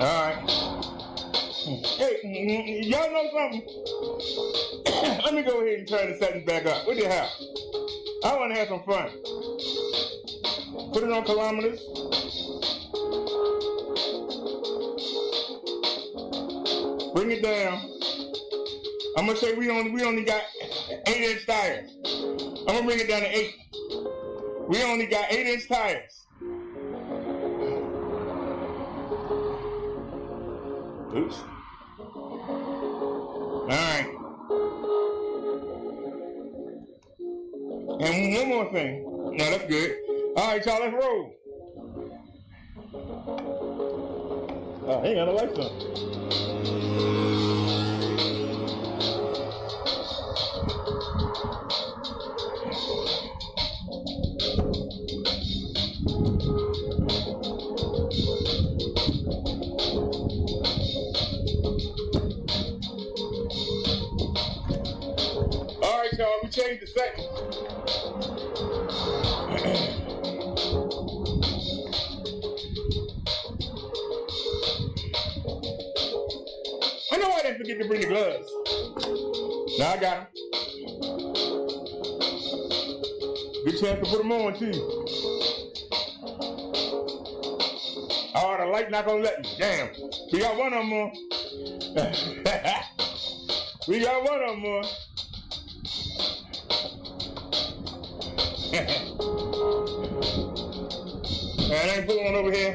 Alright. Hey, y'all know something? Let me go ahead and turn the settings back up. What the hell? I want to have some fun. Put it on kilometers. Bring it down. I'm gonna say we only got 8-inch tires. I'm gonna bring it down to 8. We only got 8-inch tires. Oops. Alright. And one more thing. No, that's good. Alright, y'all, let's roll. Oh, he ain't got no lights on. Alright, y'all, we changed the settings. I know I didn't forget to bring the gloves. Now I got them. Good chance to put them on too. Oh, the light not gonna let me. Damn. We got one of them on. We got one of them on. Man, I ain't put one over here.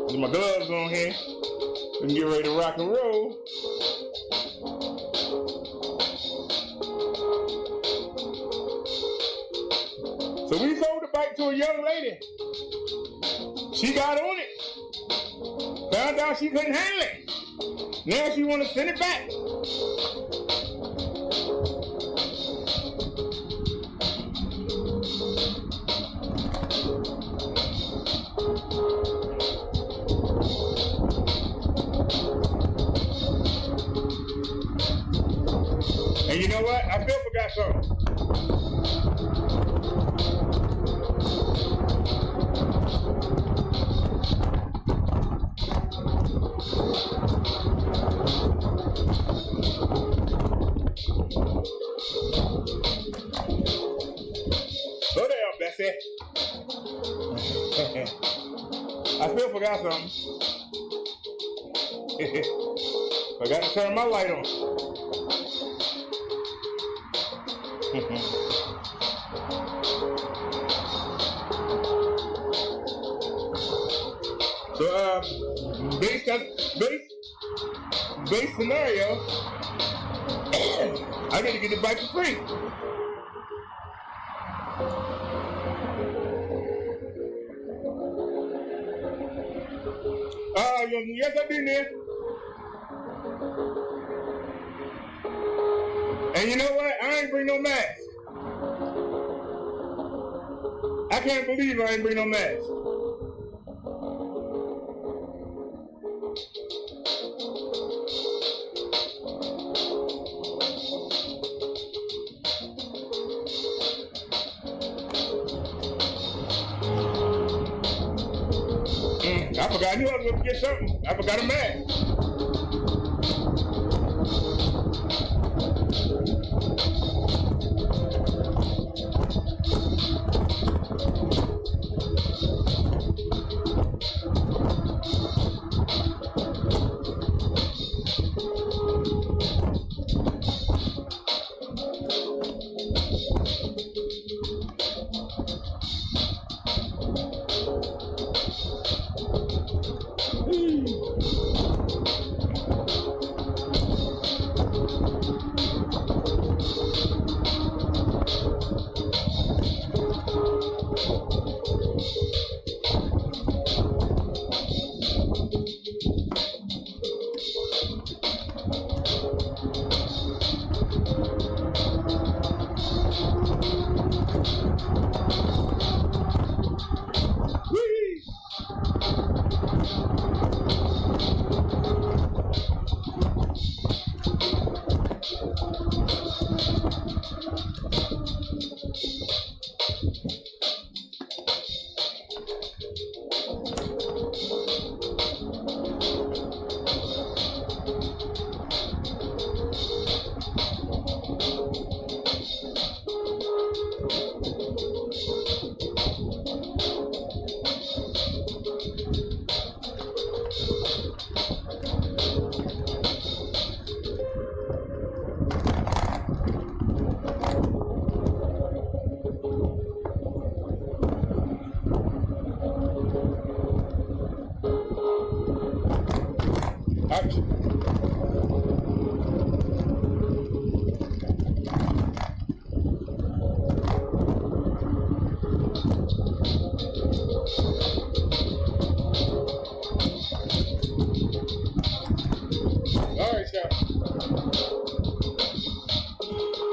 Get my gloves on here. We can get ready to rock and roll. So we sold the bike to a young lady. She got on it. Found out she couldn't handle it. Now she want to send it back. And you know what? I still forgot something. Slow down, Bessie. I still forgot something. I got to turn my light on. So, base scenario, I need to get the bike for free. Yes, I did there. And you know what? I ain't bring no mask. I can't believe I ain't bring no mask. I forgot I knew I was going to get something. I forgot a mask. Alright, y'all.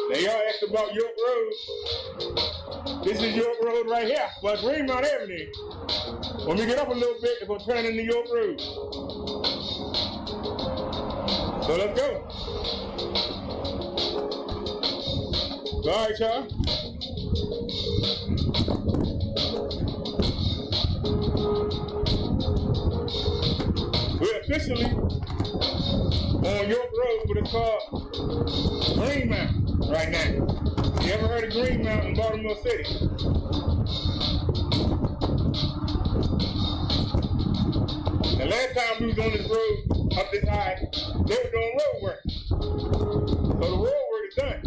Now y'all asked about York Road. This is York Road right here, but Greenmount Avenue. When we get up a little bit, it's gonna turn into York Road. So let's go. Alright, y'all. We're officially on York Road, but it's called Greenmount right now. You ever heard of Greenmount in Baltimore City? The last time we was on this road up this high, they were doing road work. So the road work is done.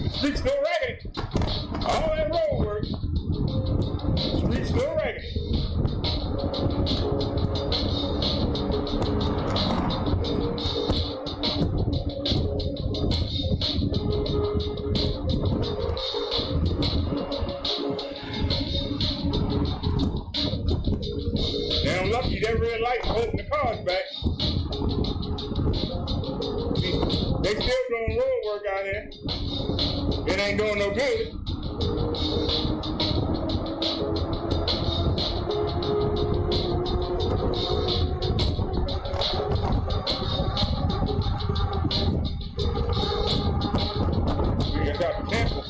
The street's still raggedy. All that road work, the street's still raggedy. Now I'm lucky that red light's holding the cars back. See, they still doing road work out here. It ain't doing no good. We just got the temple.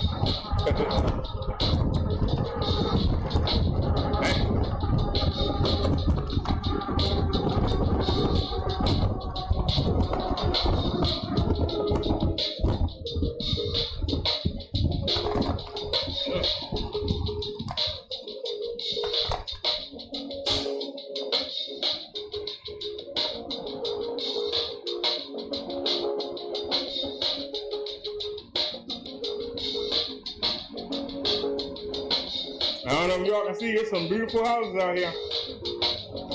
I don't know if y'all can see, there's some beautiful houses out here.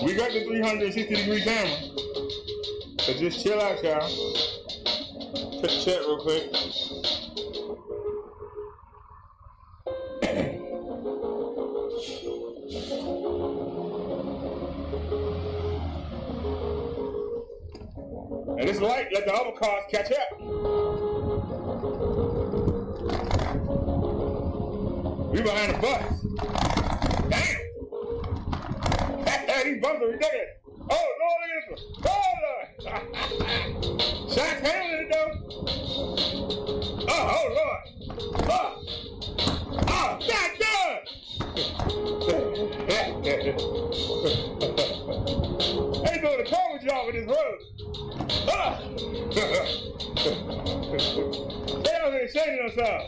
We got the 360-degree camera. So just chill out, y'all. Check the chat real quick. And this light let the other cars catch up. We behind the bus. Damn! These bumps are ridiculous. Oh, Lord, look at this one. Oh, Lord. Shots handling it, though. Oh, Lord. Oh, shot done! They doing a cover job with this road. They out here shading themselves.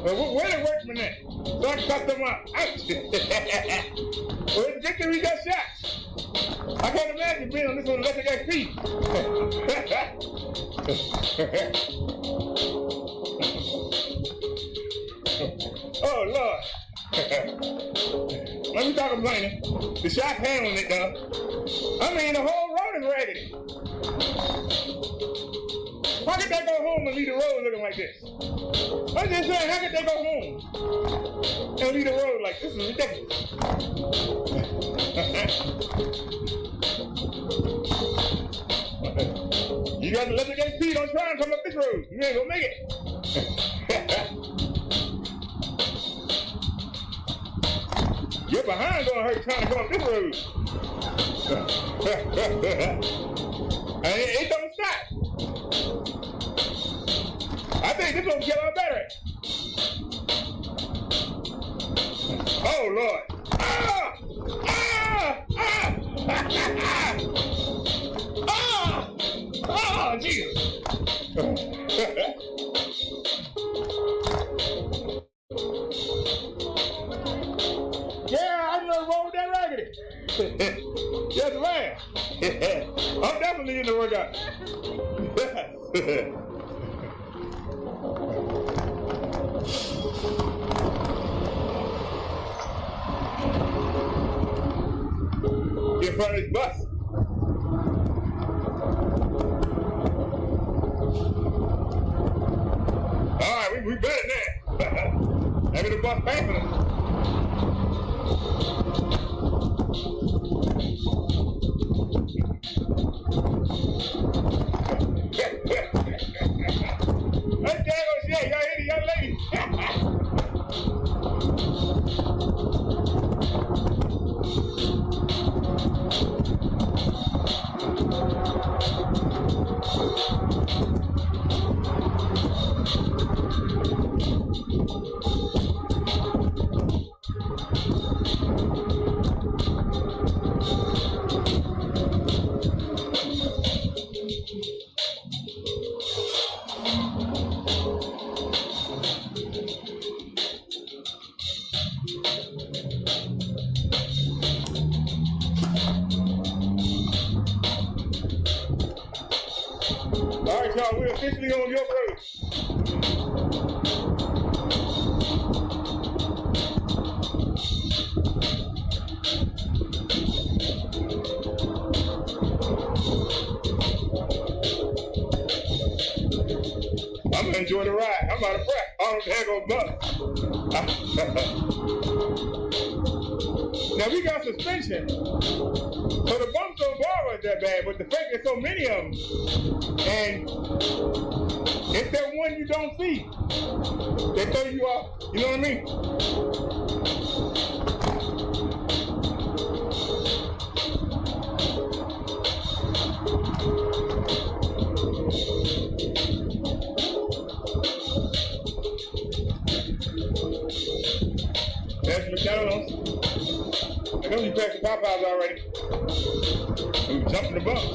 Where the workmen at? So I can cut them out. Well, it's good that we got shots. I can't imagine being on this one electric XP. Oh, Lord. Let me stop complaining. The shot's handling it, though. I mean, the whole road is raggedy. How could they go home and leave the road looking like this? I'm just saying, how could they go home and leave the road like this? This is ridiculous. You got to let the HP, don't try and come up this road. You ain't gonna make it. You're behind gonna hurt trying to come up this road. And it don't stop. I think this gonna kill our battery. Oh, Lord. Ah! Ah! Ah! Ah! Oh, Jesus. Yeah, I just rolled that raggedy. Yes, ma'am. I'm definitely in the workout. front of this bus. Alright, we better than that. Maybe the bus passing us. That's daggone shit, y'all hear the young lady? Alright, y'all, we're officially on your road. I'm gonna enjoy the ride. I'm about to prep. All the heck goes bump. Now we got suspension. So the bumps don't bother us that bad, but the fact there's so many of them, and it's that one you don't see. They throw you off, you know what I mean? That's McDonald's. I know you passed the Popeyes already. We were jumping the bumps.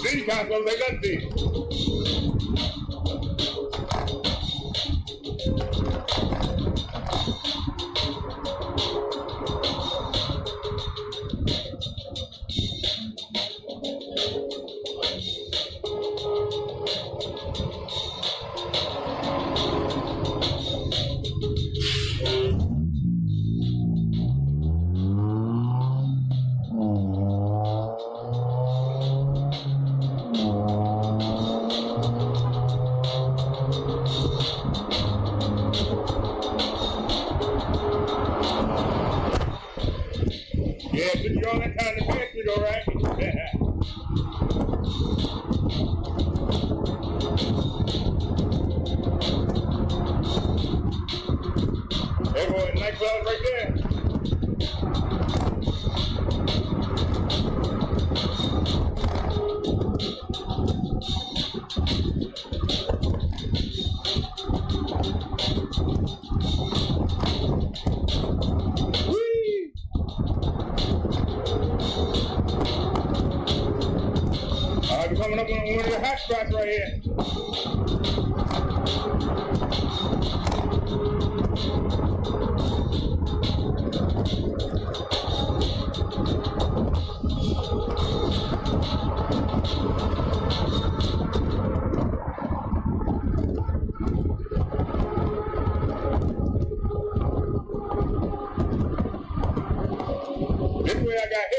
City council, they got these. Yeah, took you all that time to pass it, all right? There go a nightclub right there. We're coming up on one of the hot spots right here.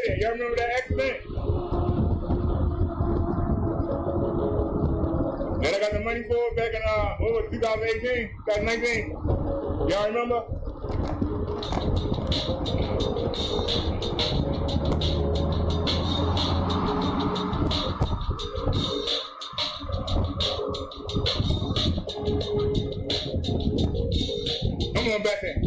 there. Y'all remember that accident? That I got the money for back in, what was it, 2018, 2019? Y'all remember? Come on back there.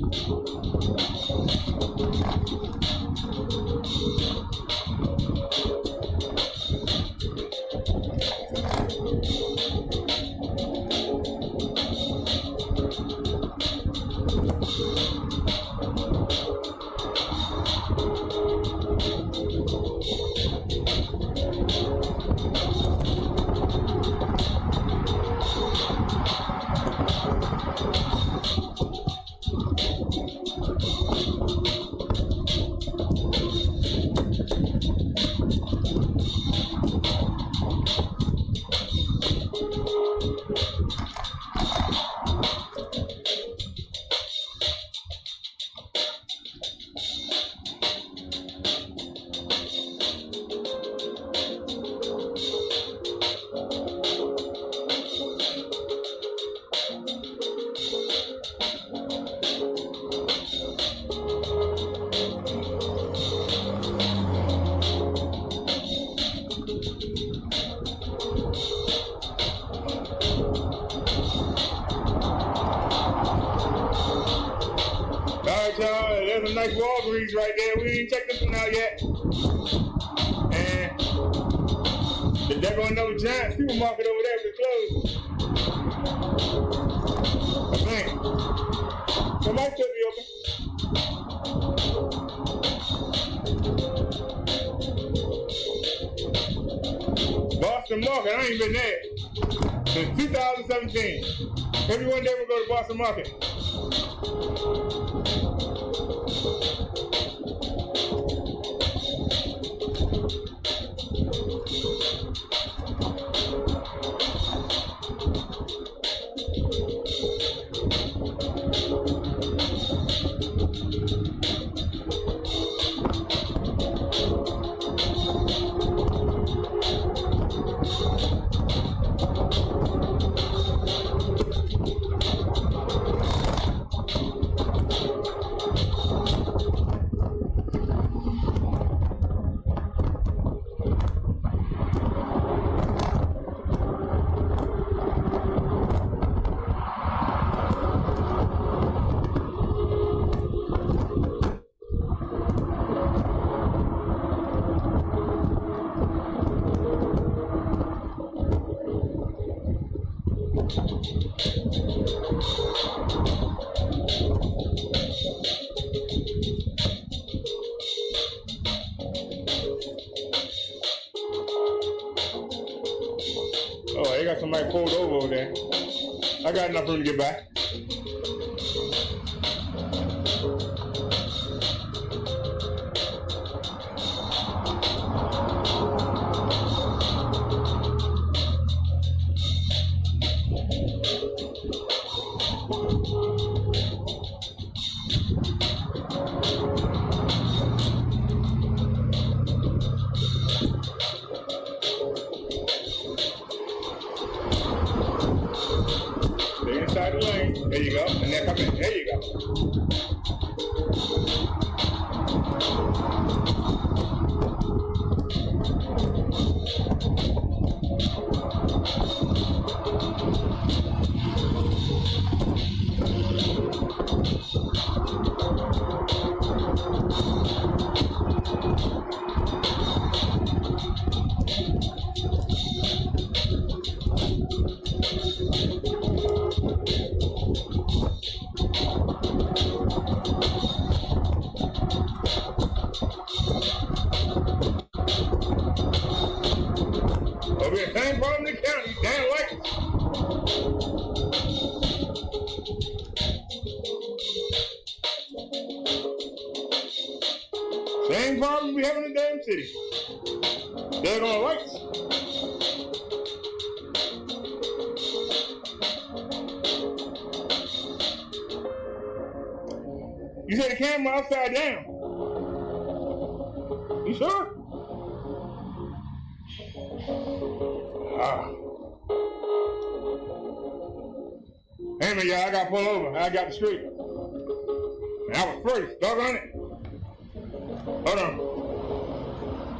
Alright, y'all, there's a nice Walgreens right there. We ain't checked this one out yet. And they're going to know giant supermarket over there if it's closed. I think. It might still be open. Boston Market, I ain't been there since 2017. Maybe one day we'll go to Boston Market. Oh, they got somebody pulled over there. I got enough room to get back. Stay inside the lane. There you go. And they're coming. There you go. Over here, same problem in the county. Damn lights. Same problem we have in the damn city. They're gonna lights. You said the camera upside down. You sure? Hey man, y'all, I got pulled over. I got the street. And I was first. Doggone it. Hold on.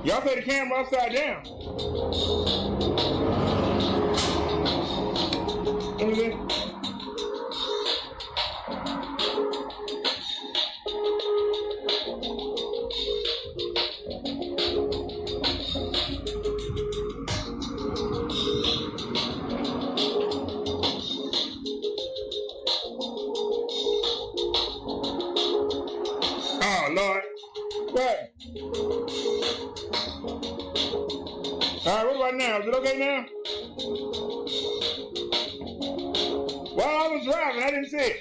Y'all say the camera upside down. What is it? Oh, Lord. What? All right, what about now? Is it okay now? While I was driving, I didn't see it.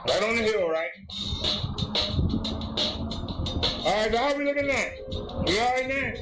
Right on the hill, right? All right, so how we looking at? We all right now?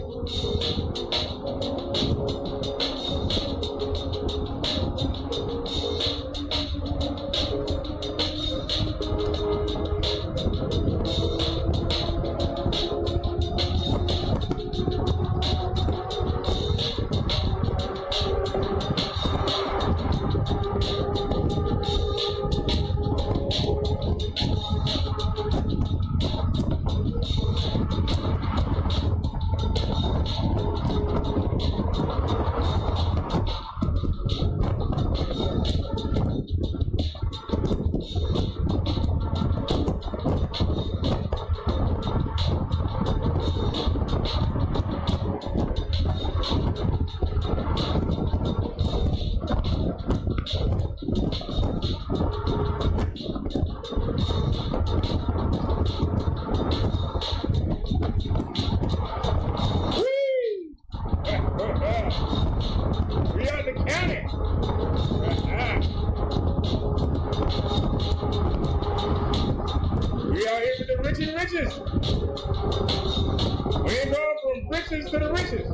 We out the county. We out here with the richest riches. We ain't going from riches to the riches.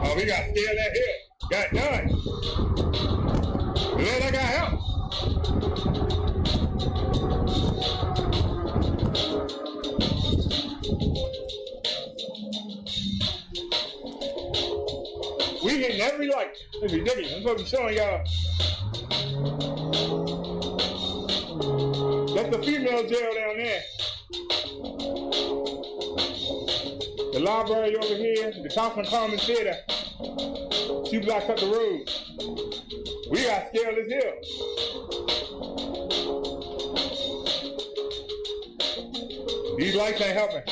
Oh, we got to scale that hill. Got it done. Glad I got help. We hitting every light. It's ridiculous. I'm supposed to be showing y'all. That's the female jail down there. The library over here, the Kaufman Commons Theater. 2 blocks up the road. We gotta scale this hill. These lights ain't helping.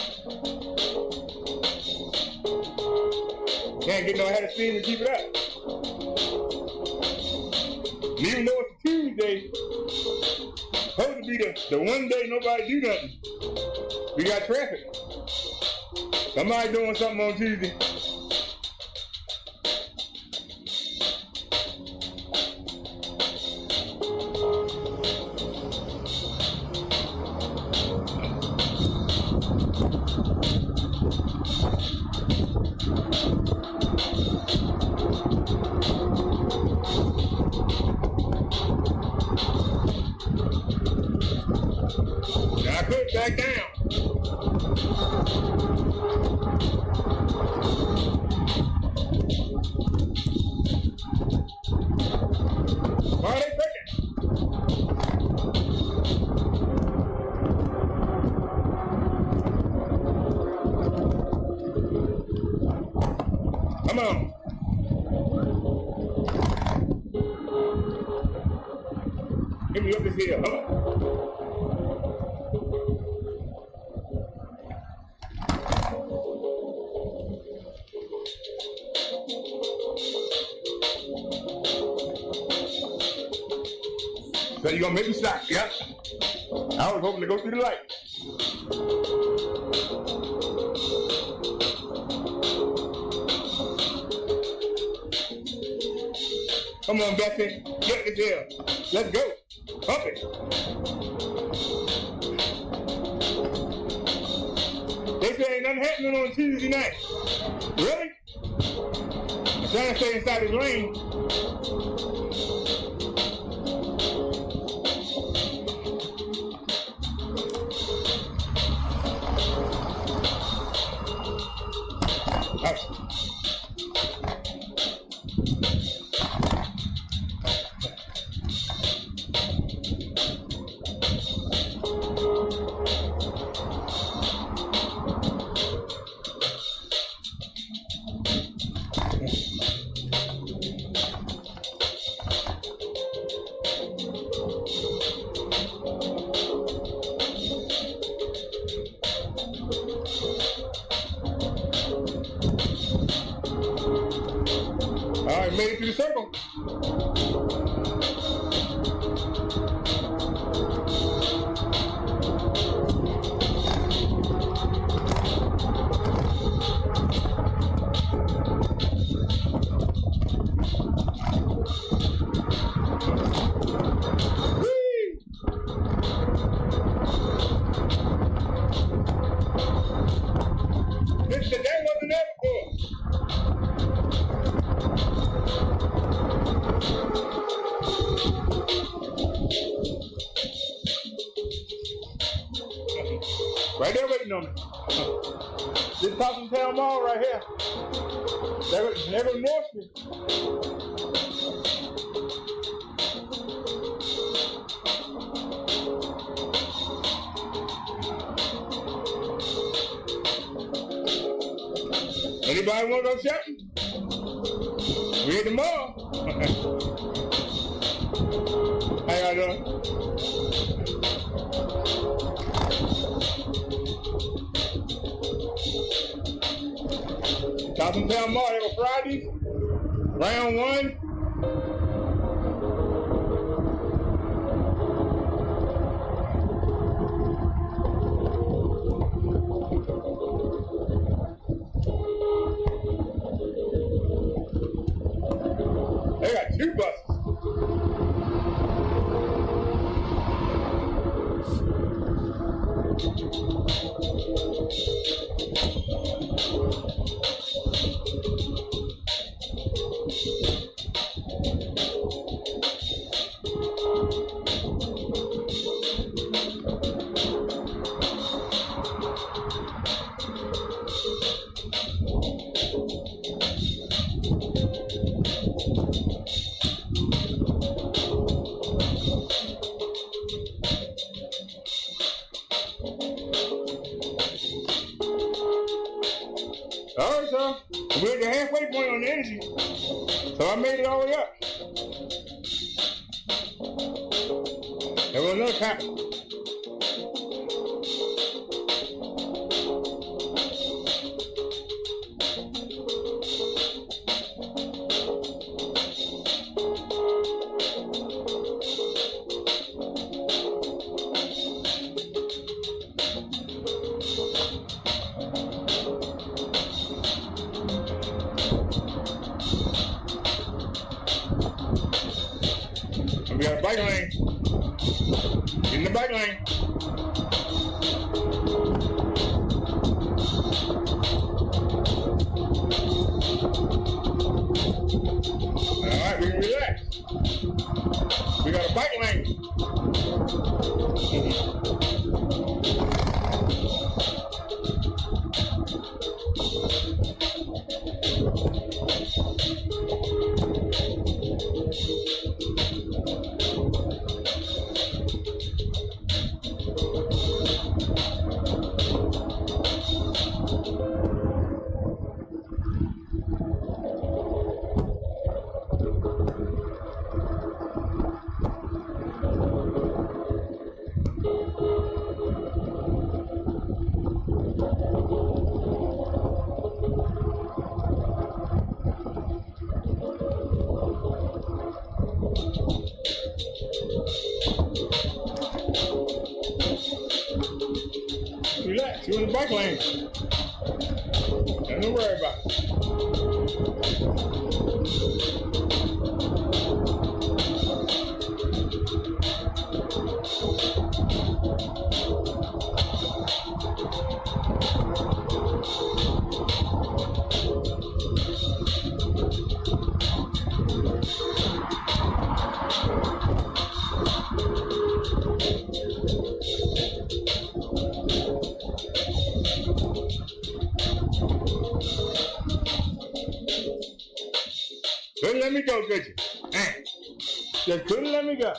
Can't get no head of steam to keep it up. And even though it's a Tuesday, supposed to be the one day nobody do nothing. We got traffic. Somebody doing something on Tuesday. Now I put it back down. Come on. Get me up this hill. Come on. So you gonna make me stop? Yep. I was hoping to go through the light. Come on, Bessie. Get this hill. Let's go. Up it. They say ain't nothing happening on Tuesday night. Really? I'm trying to stay inside his lane. All right, made it through the circle. That wasn't ever before. Right there waiting on me. This Thompson Town Mall right here. There go North Street. Anybody want to go shopping? We at the mall. How y'all doing? Thompson Town Mall, they go Fridays, round one. They got two buses. All right, so we're at the halfway point on the energy. So I made it all the way up. There was another cop. We got a bike lane. Get in the bike lane. All right, we can relax. We got a bike lane. You in the bike lane. Nothing to worry about. Couldn't let me go, could you? Just couldn't let me go.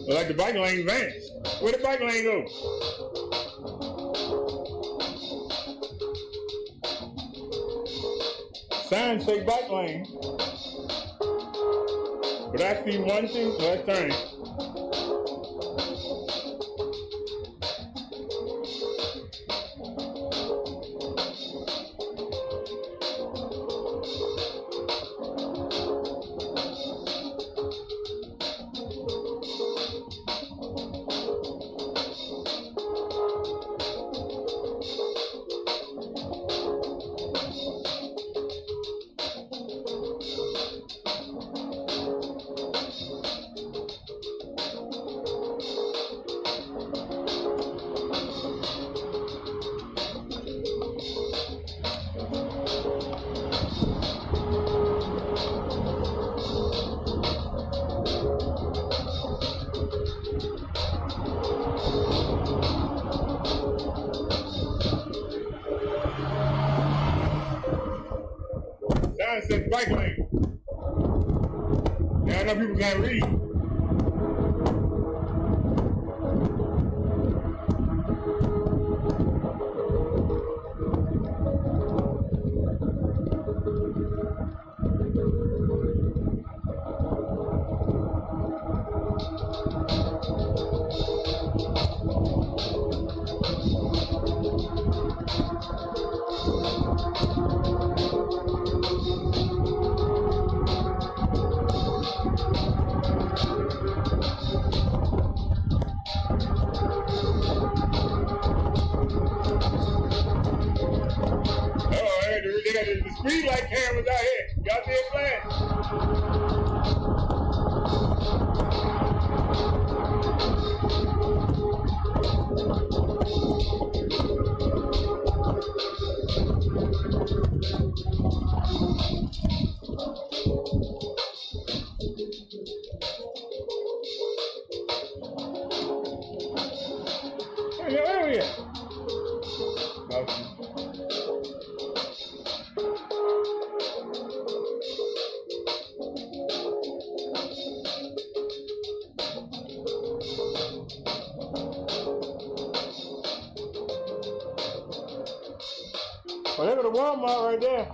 Like the bike lane vanished. Where the bike lane go? Signs say bike lane. But I see one thing, let's turn it. Sign says bike lane. Now I know people can't read. They got the speed light cameras out here. Y'all see it flash? Hey, where are we at? Well, look at the Walmart right there.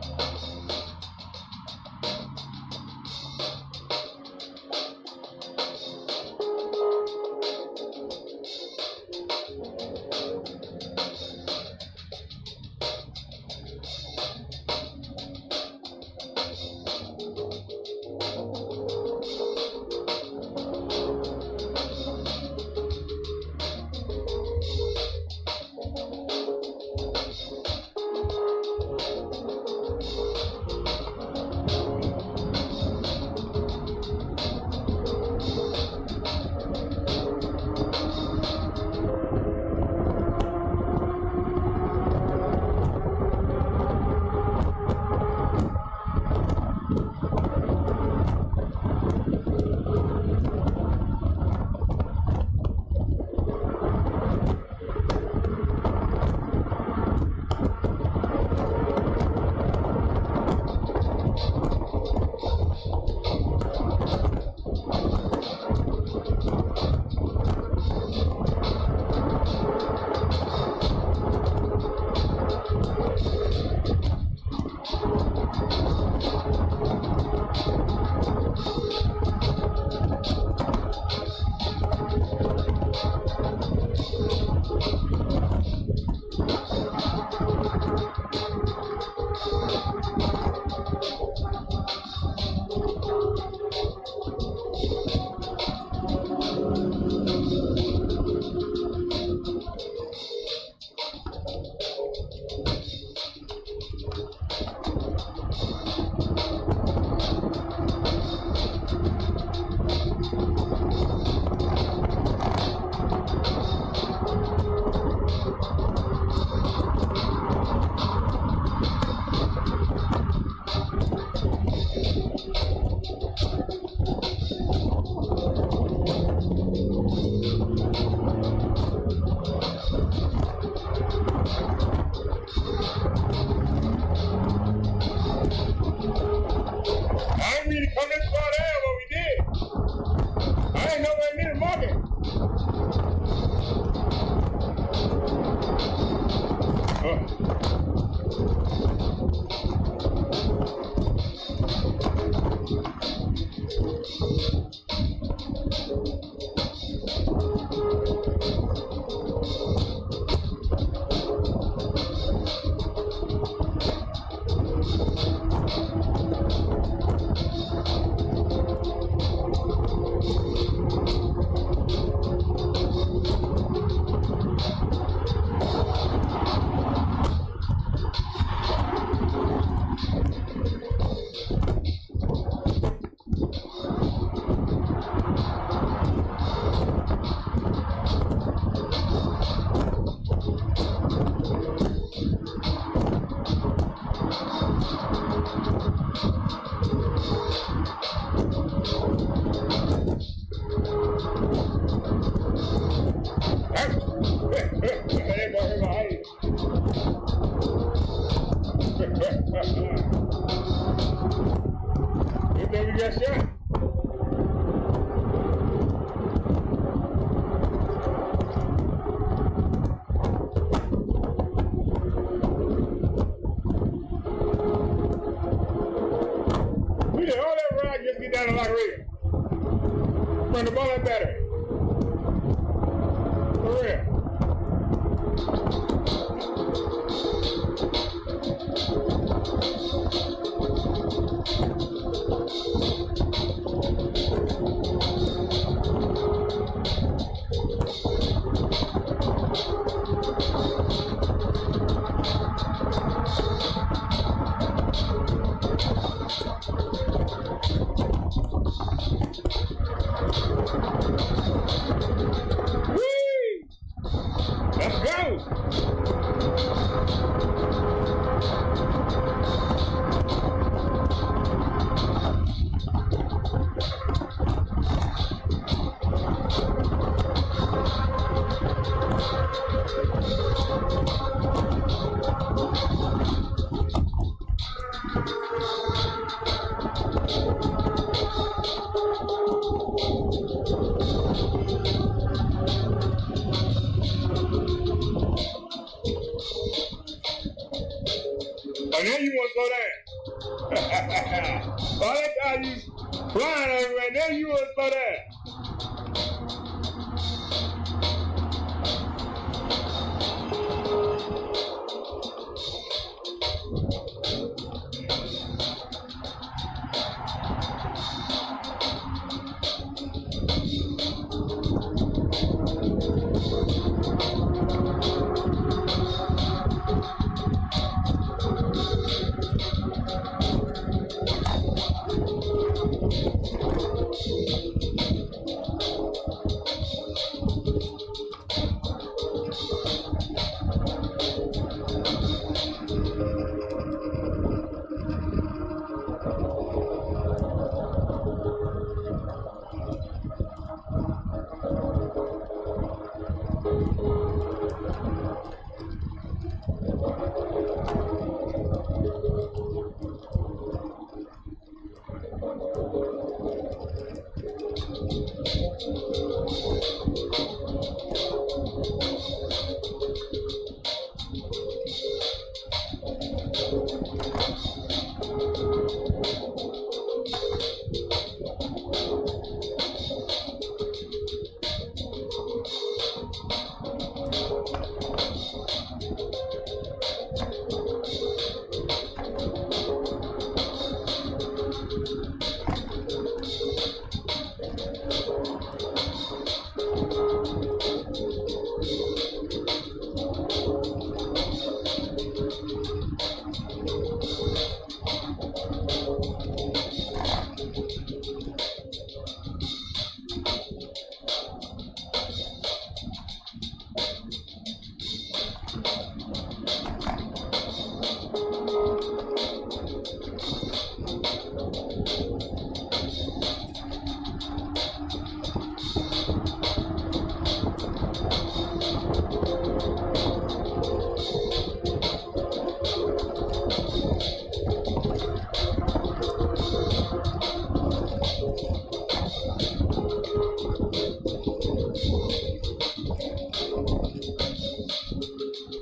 That boy hurt my height. You think we got shot? We did all that ride just get down to like real. From the bullet battery. For real. Let's go! And then you want to go down. All that time you flying everywhere, then you want to go down.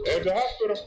There's the hospital.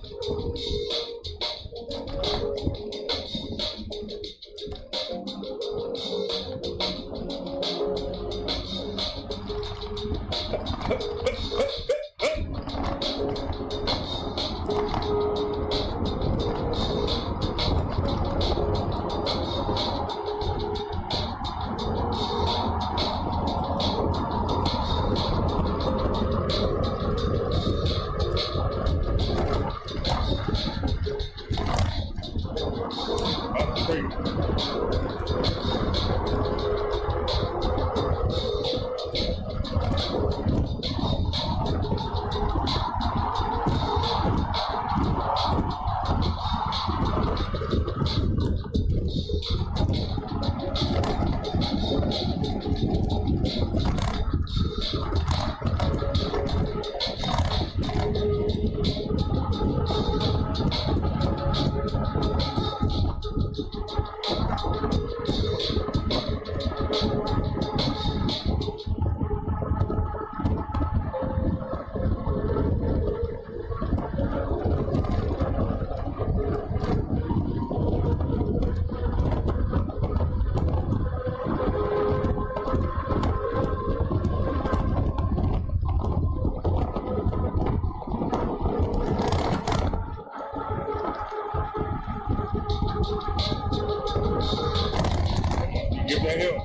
Get that hill.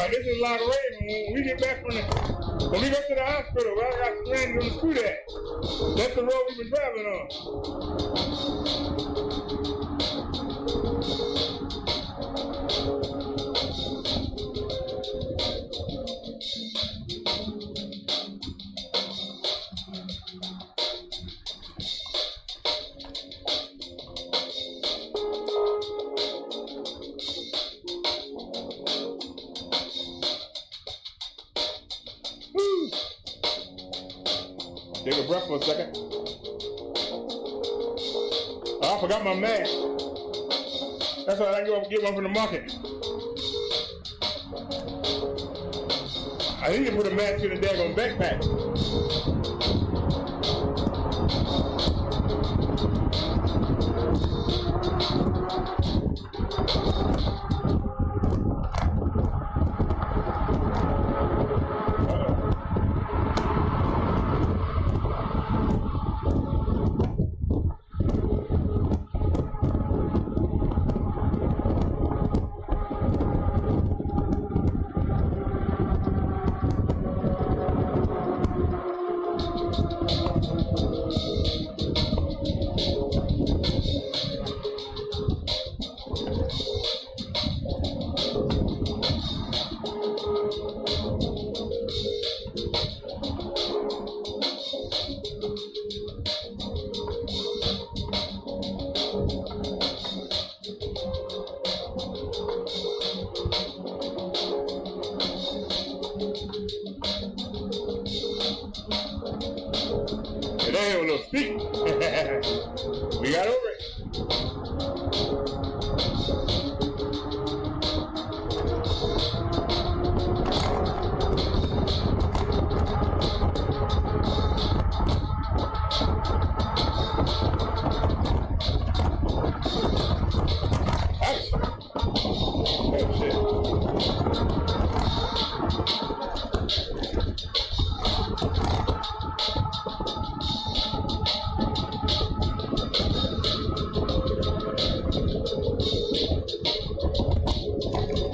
This is like Raven. When we get back when we go to the hospital, where I got stranded on the screw at. That's the road we've been traveling on. Woo. Take a breath for a second. Oh, I forgot my mask. That's all I can go get one from the market. I need to put a mask in the daggone backpack. It ain't a little speak. We got over it. Oh shit.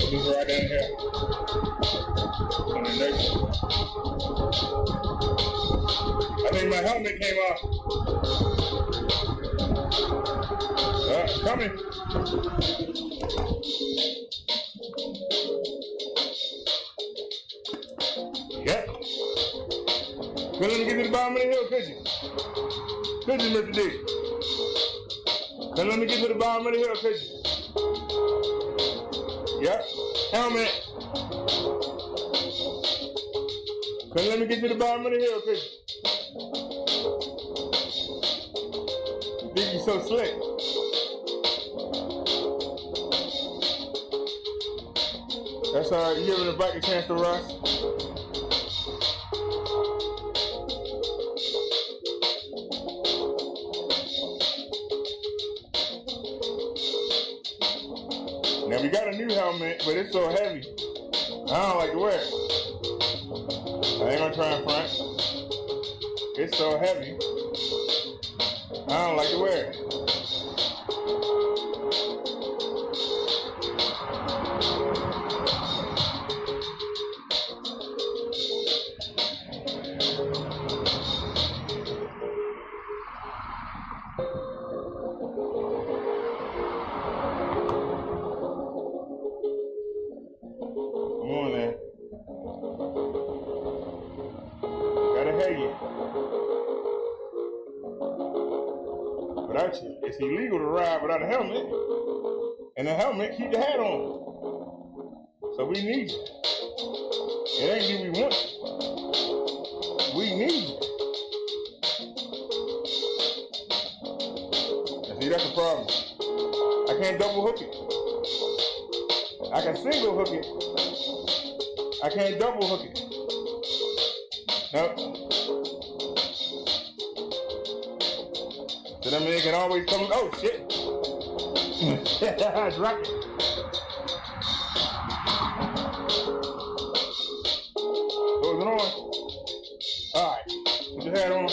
He's right down here. On the next one. I think my helmet came off. Coming. Yep. Couldn't let me get to the bottom of the hill, could you? Could you, Mr. D? Couldn't let me get to the bottom of the hill, could you? Yep. Helmet. Couldn't let me get to the bottom of the hill, could you? You think you're so slick. That's all right. You giving the bike a chance to rust. Now we got a new helmet, but it's so heavy. I don't like to wear it. I ain't gonna try and front. It's so heavy. I I don't like to wear it. Come on now. Gotta hear you. Without you, it's illegal to ride without a helmet. And the helmet keep the hat on. So we need you. It ain't do we want you. We need you. And see, that's the problem. I can't double hook it. I can single hook it. I can't double hook it. Nope. So that man can always come. Oh shit! I dropped it. Close it on. All right. Put your hat on.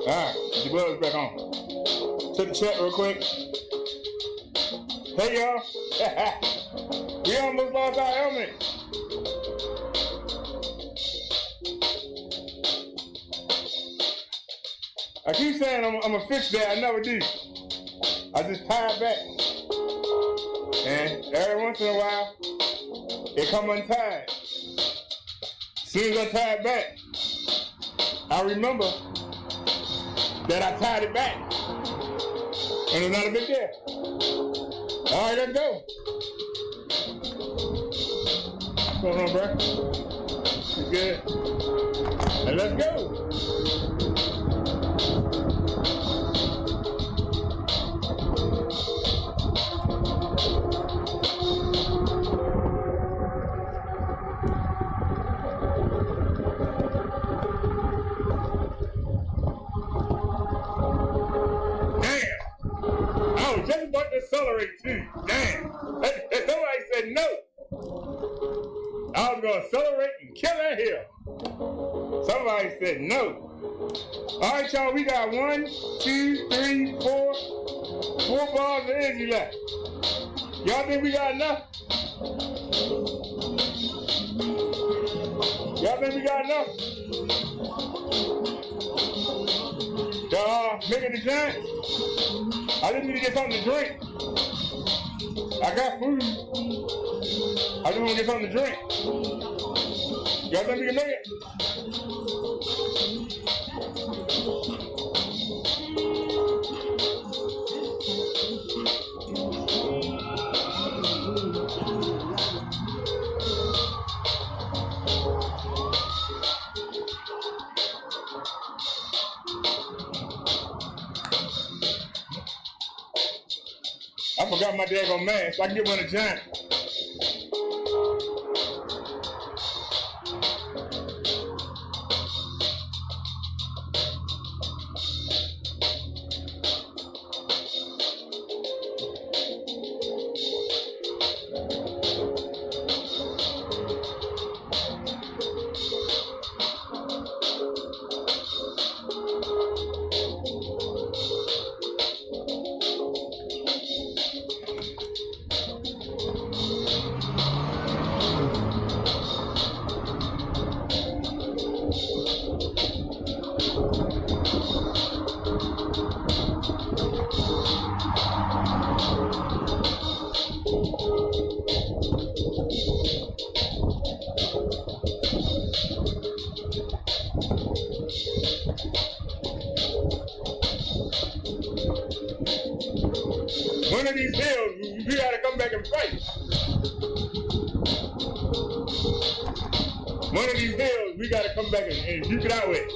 Alright, put your gloves back on. Took the check real quick. Hey y'all. We almost lost our helmet. I keep saying I'm gonna fix that. I never do. I just tie it back. And every once in a while, it come untied. As soon as I tie it back, I remember that I tied it back. And it's not a big deal. All right, let's go. What's going on, bro? You good? And let's go. Just about to accelerate too. Damn. Somebody said no. I was going to accelerate and kill that hill. Somebody said no. All right, y'all, we got 1, 2, 3, 4 bars of energy left. Y'all think we got enough? Y'all think we got enough? Y'all making the giants? I just need to get something to drink. I got food. I just want to get something to drink. Y'all think we can make it? I forgot my daggone mask, so I can get one of the giant. One of these hills, we gotta come back and fight. One of these hills, we gotta come back and duke it out with.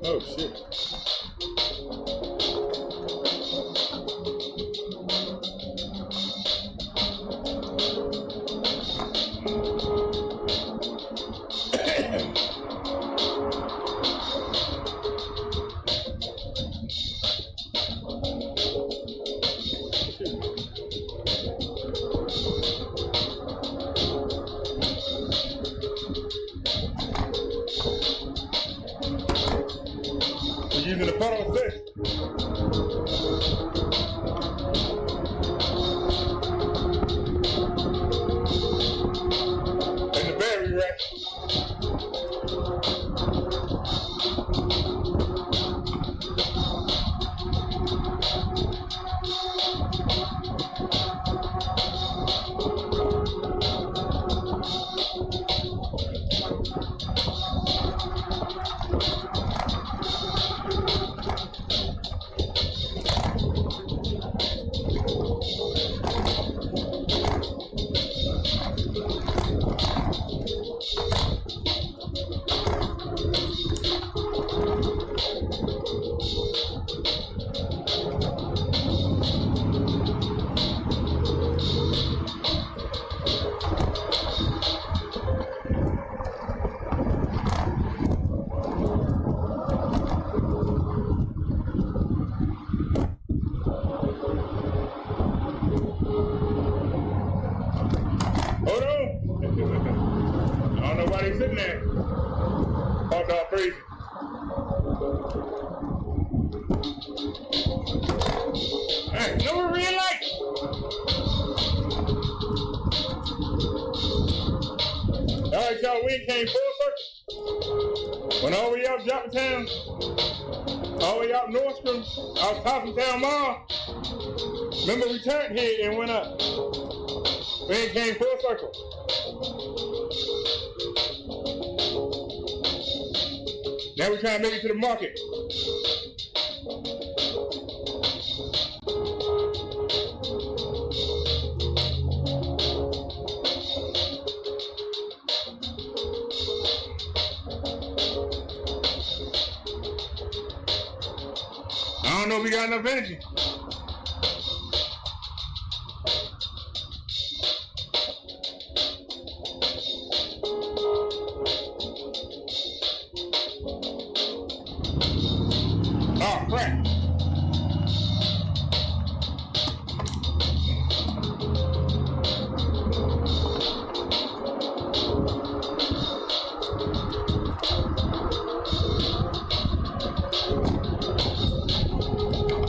Oh shit. We're using the pedal assist. And the battery rack. Hold on. I don't know why they sitting there. Hot dog crazy. Hey, no real light. Alright, y'all, we came full circle. Went all the way up Joppatown, all the way up Nordstrom, out Toppingtown Mall. Remember, we turned here and went up. We came full circle. Now we're trying to make it to the market. I don't know if we got enough energy. Oh, crap.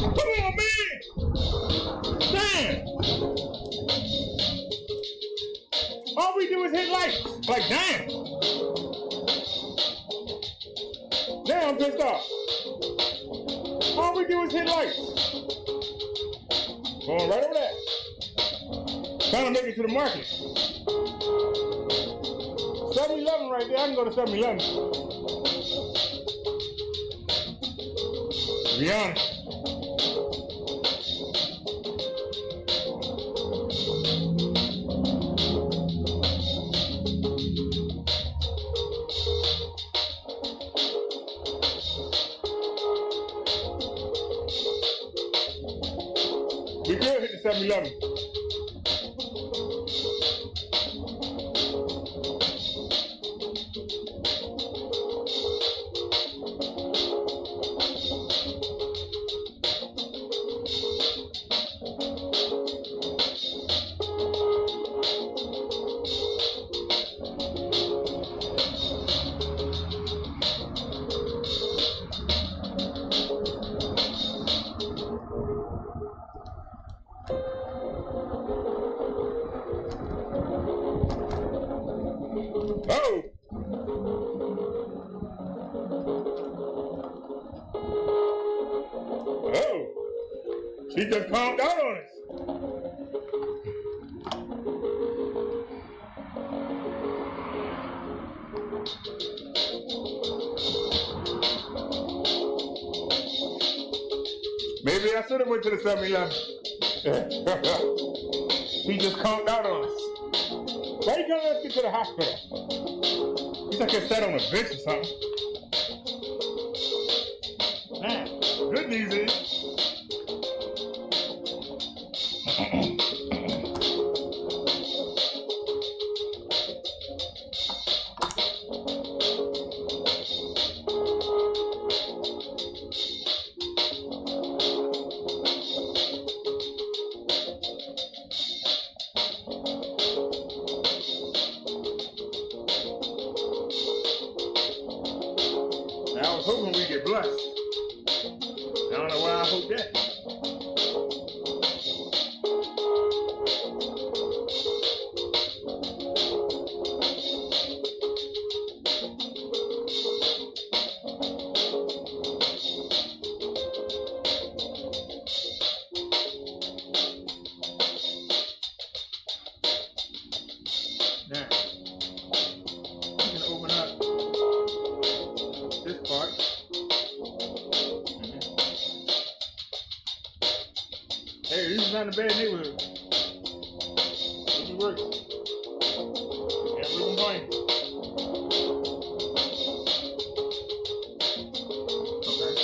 Come on, man. Damn. All we do is hit lights. Like, damn. Damn, I'm pissed off. All we do is hit lights. Going right over there. Trying to make it to the market. 7-Eleven right there. I can go to 7-Eleven. To be honest. We could hit the 7-Eleven. Oh! Oh! She just calmed out on us. Maybe I should have went to the 7-Eleven. He just calmed out on us. Why you gonna let us get to the hospital? He's like I sat on a bench or something. Now, good news is, I was hoping we'd get blessed. I don't know why I hope that. Now, you can open up this part. Hey, this is not a bad neighborhood. This works. Can't really complain. Okay.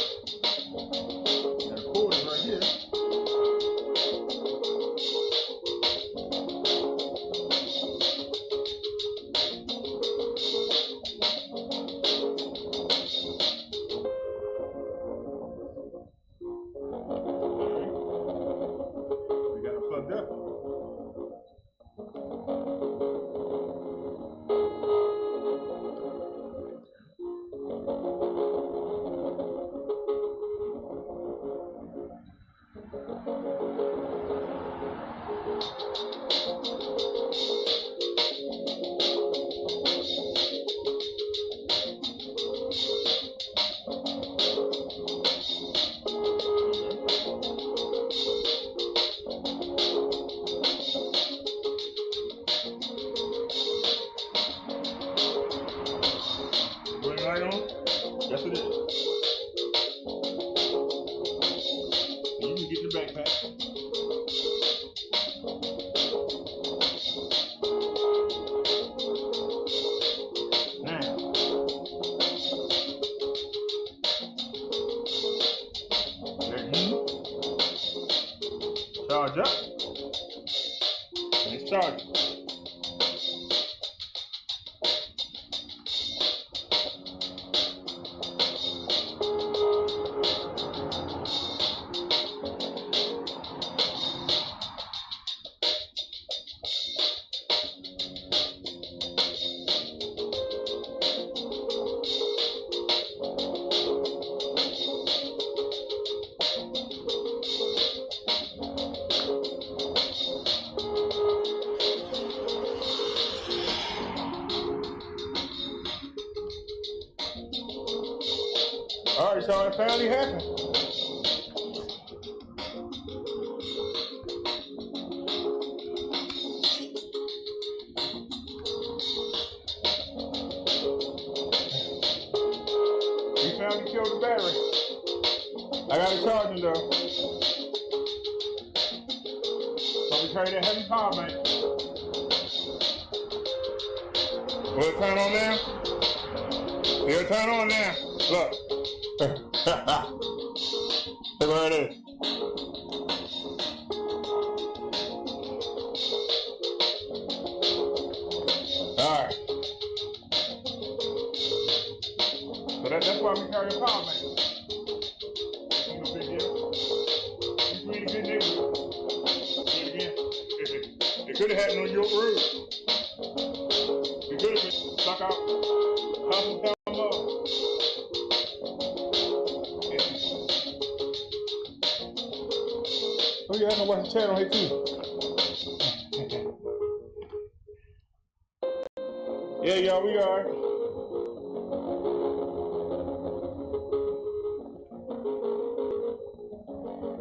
Got a cord right here. We got it plugged up. Put it right on. Yes, it is. And you can get the backpack. Now, let you charge up. And it's charging. All right, so it finally happened. We finally killed the battery. I got it charging though. So we carry that heavy power bank. Will it turn on now? It'll turn on now. Look. Look where it is. Alright. So that's why we carry a power bank. Ain't no big deal. We in a good neighborhood. Do it again. It could have happened on your road. It could have been stuck out. Custom down low. Oh yeah, I know watch the chat on here too. Yeah, y'all, we are.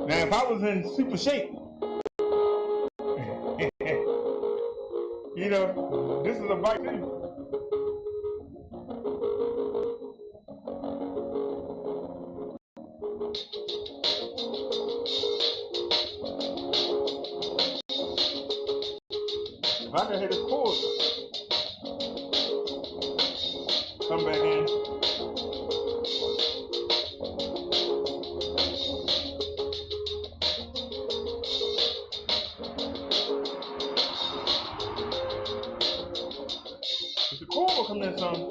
Now, if I was in super shape, you know, this is a bike too. If I can hit a cord, come back in. If the cord will come in some.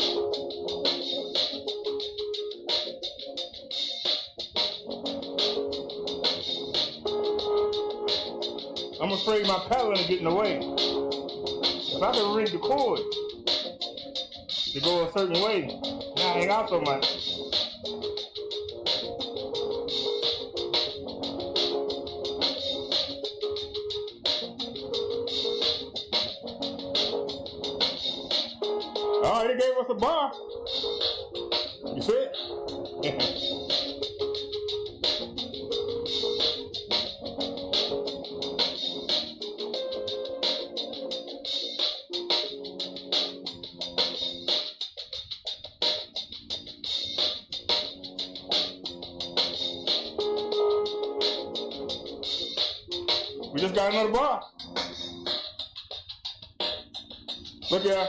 I'm afraid my paddling is getting away. If I can rig the cord to go a certain way, not hang out so much. Alright, they gave us a bar. You see it? We just got another bar. Look here.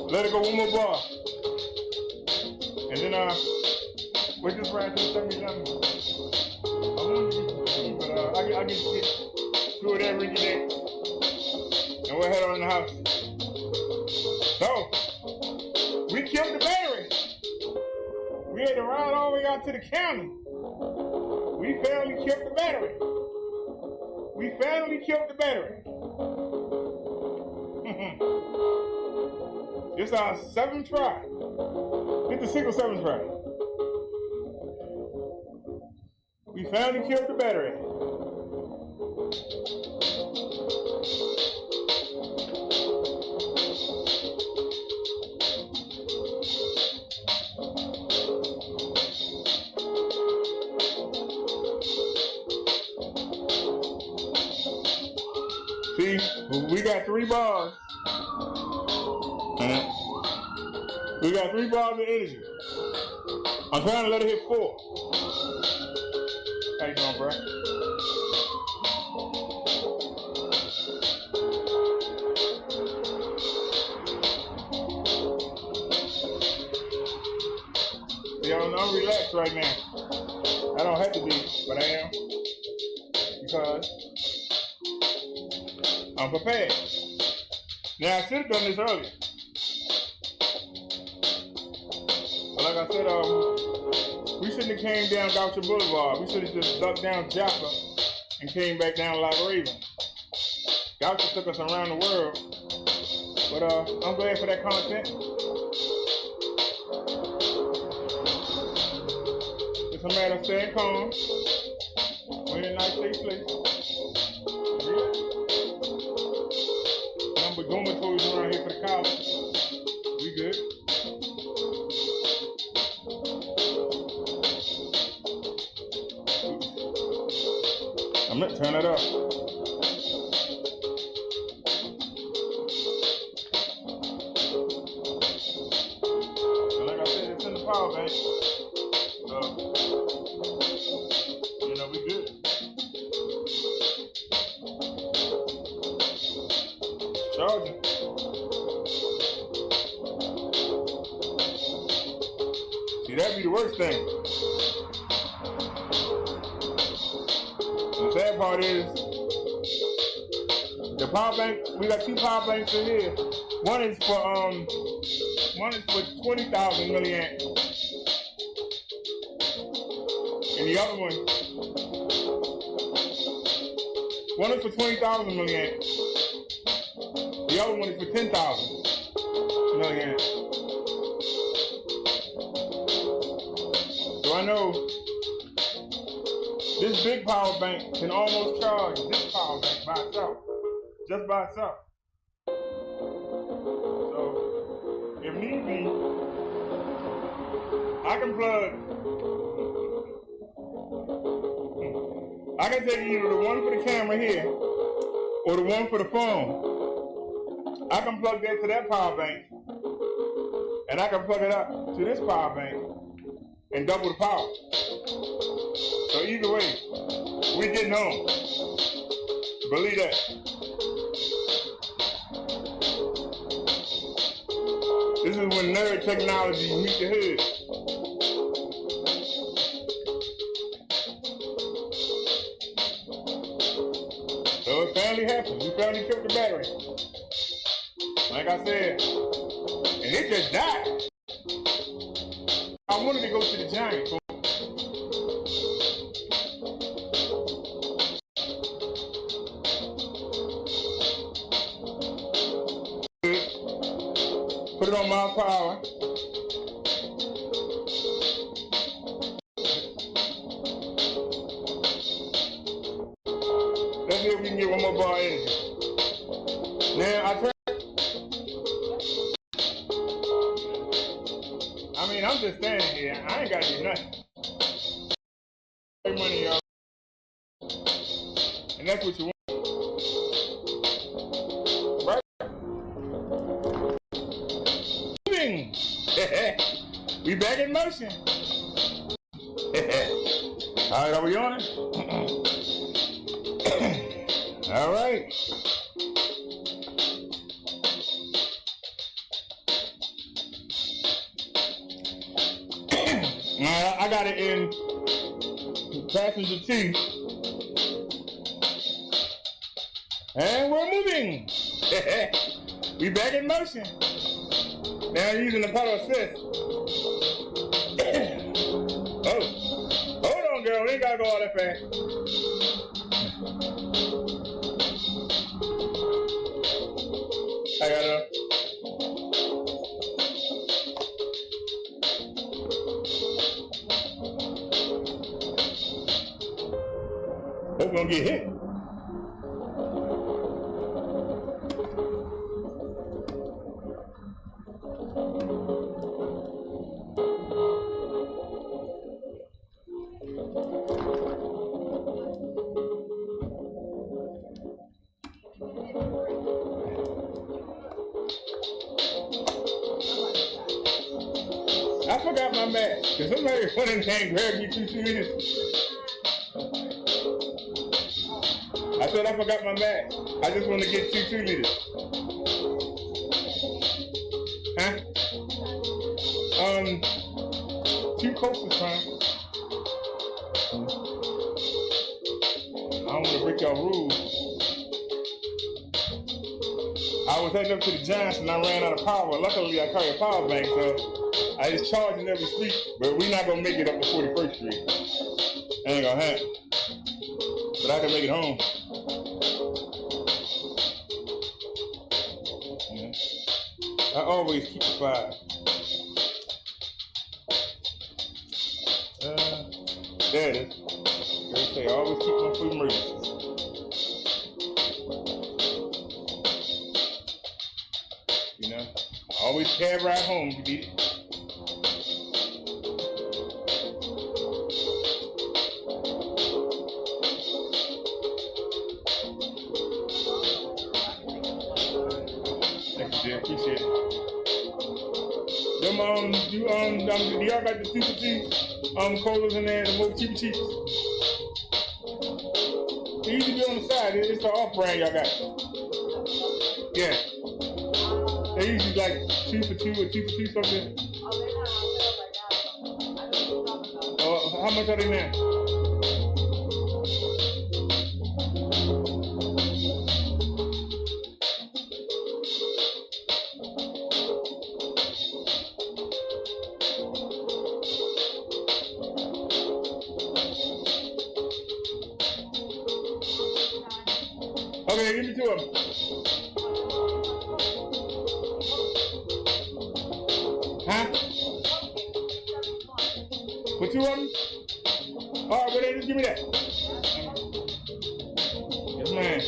Let it go one more bar. And then we just ran to the 7-Eleven. I wanted to get some, but I get two of that rinky dink. And we'll head on in the house. So, we killed the battery. We had to ride all the way out to the county. We finally killed the battery. We finally killed the battery. This is our 7th try. It's the single 7th try. We finally killed the battery. See, we got 3 bars. We got 3 bars of energy. I'm trying to let it hit 4. How you doing, bro? See, I'm relaxed right now. I don't have to be, but I am. Because I'm prepared. Now, I should have done this earlier. But like I said, we shouldn't have came down Goucher Boulevard. We should have just ducked down Jaffa and came back down Lock Raven. Goucher took us around the world. But I'm glad for that content. It's a matter of staying calm. We're in a nice safe place. Number dormitories around here for the college. We good. I'm gonna turn it up. And like I said, it's in the power bank. So, you know, we good. Charging. See, that'd be the worst thing. The sad part is, the power bank, we got 2 power banks in here. One is for 20,000 milliamp. And the other one is for 20,000 milliamp. The other one is for 10,000 milliamp. So I know This big power bank can almost charge this power bank by itself, just by itself. So, if need be, I can take either the one for the camera here or the one for the phone. I can plug that to that power bank, and I can plug it up to this power bank and double the power. So either way, we getting home. Believe that. This is when nerd technology meet the hood. So it finally happened. We finally killed the battery. Like I said, and it just died. I wanted to go to the Giant. Put it on my power. Let's see if we can get one more bar energy. Now I'm just standing here. I ain't got to do nothing. Pay money, y'all. And that's what you want. Right? Moving. We back in motion. All right, are we on it? All right. I got it in passenger 2. And we're moving. We back in motion. Now using the pedal assist. Oh, hold on, girl. We ain't gotta go all that fast. I gotta. Hope we don't get hit. I forgot my mask. Cause somebody went in there and grabbed me 2 minutes. I said I forgot my mask. I just want to get 2 liters. Huh? 2 coasters is fine. I don't want to break y'all rules. I was heading up to the Giants and I ran out of power. Luckily, I carry a power bank, so I just charging every street. But we're not gonna make it up to 41st Street. Ain't gonna happen. But I can make it home. Yeah. I always keep the 5. There it is. They say I always keep one for emergencies. You know, always cab ride home to get it. Thank you, dear. Appreciate it. Them, do y'all got the Super Cheap colas in there, the more cheap cheap? They usually be on the side. It's the off brand y'all got. Yeah. They usually like 2 for 2 or 2 for 2 something. How much are they now? Okay, give me 2 of them. Huh? For 2 of them? All right, well then just give me that. Yes, man.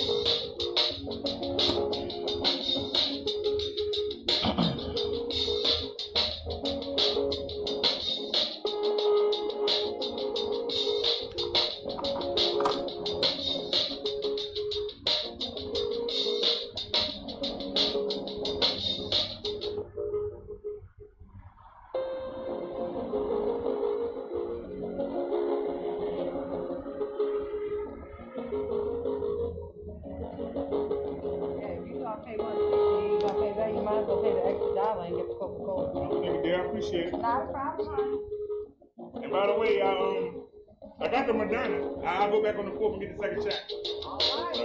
I appreciate it. Not a problem, honey. And by the way, I got the Moderna. I'll go back on the 4th and get the second shot. All right.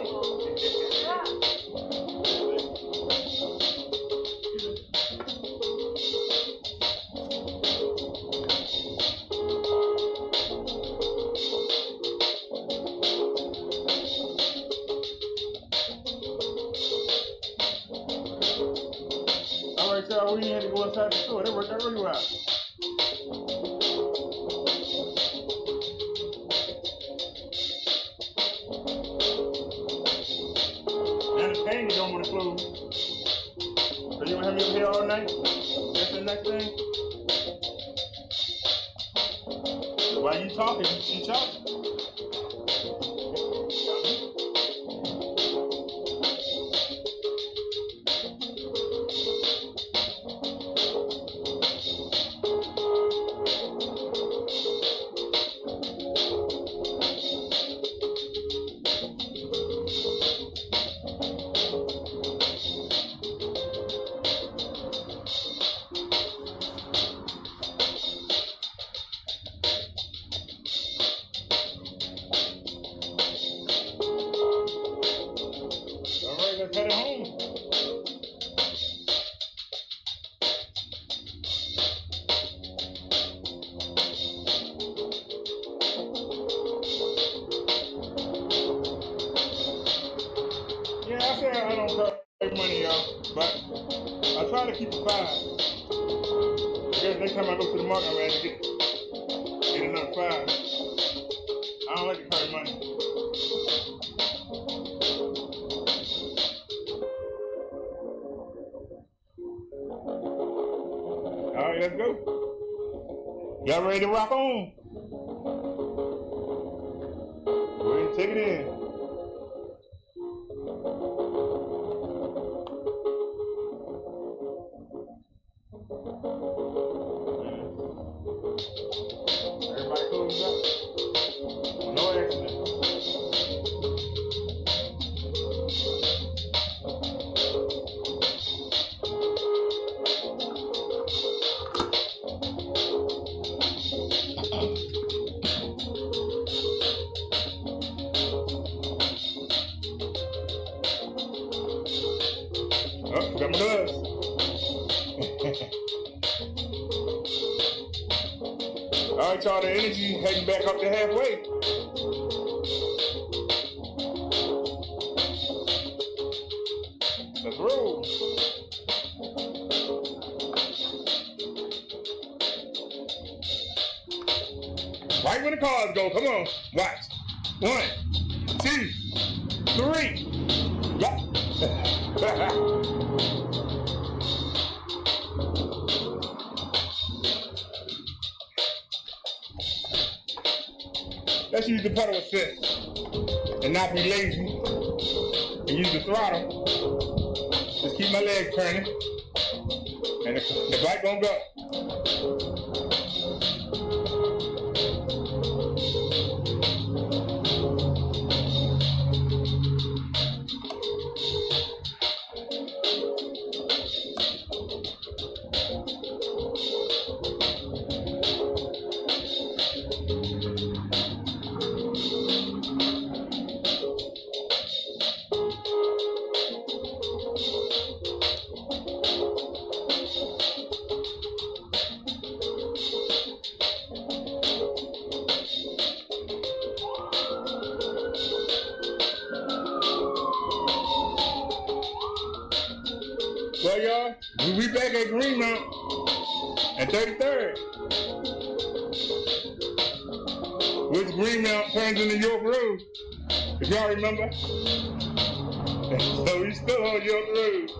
All right, y'all, we had to go inside the store. That worked out really well. And the thing you don't want to close. So you want to have me up here all night? That's the next thing? While you talking, she talking. Let's head home. Yeah, I said I don't pay money, y'all, but I try to keep it 5. Because next time I go to the market, I'm going to have to get another 5. I don't like to carry money. All right, let's go. Y'all ready to rock on? Go ahead and take it in. Everybody close up. No accident. Oh, got my gloves. All right, y'all, the energy heading back up to halfway. Let's roll. Right when the cars go, come on, watch. 1, 2, 3. Yeah. Let's use the pedal assist and not be lazy and use the throttle. Just keep my legs turning and the bike gonna go. Well, y'all, we back at Greenmount at 33rd. which Greenmount turns into York Road, if y'all remember. So we still on York Road.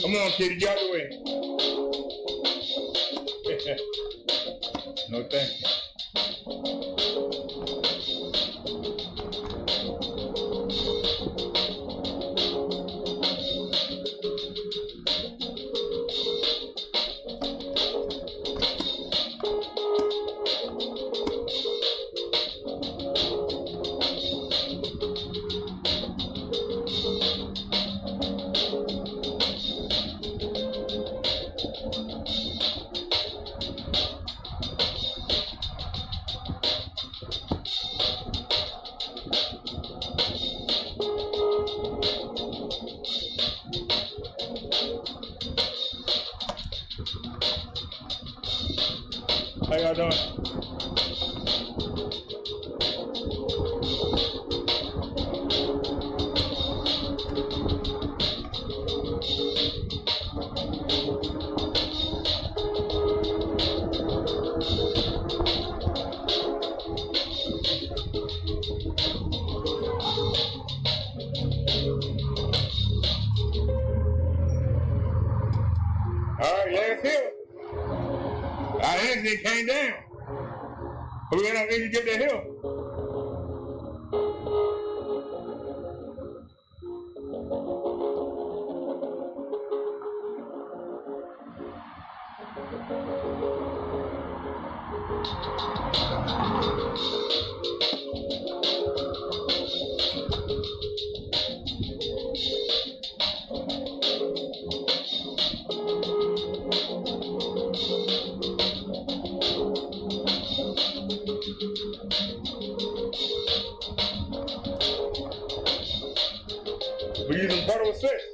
Come on, kitty, get out the way. No thank you. How y'all doing? Alright, last hill. Our engine came down. But we don't need to get the hill. We're using pedal assist.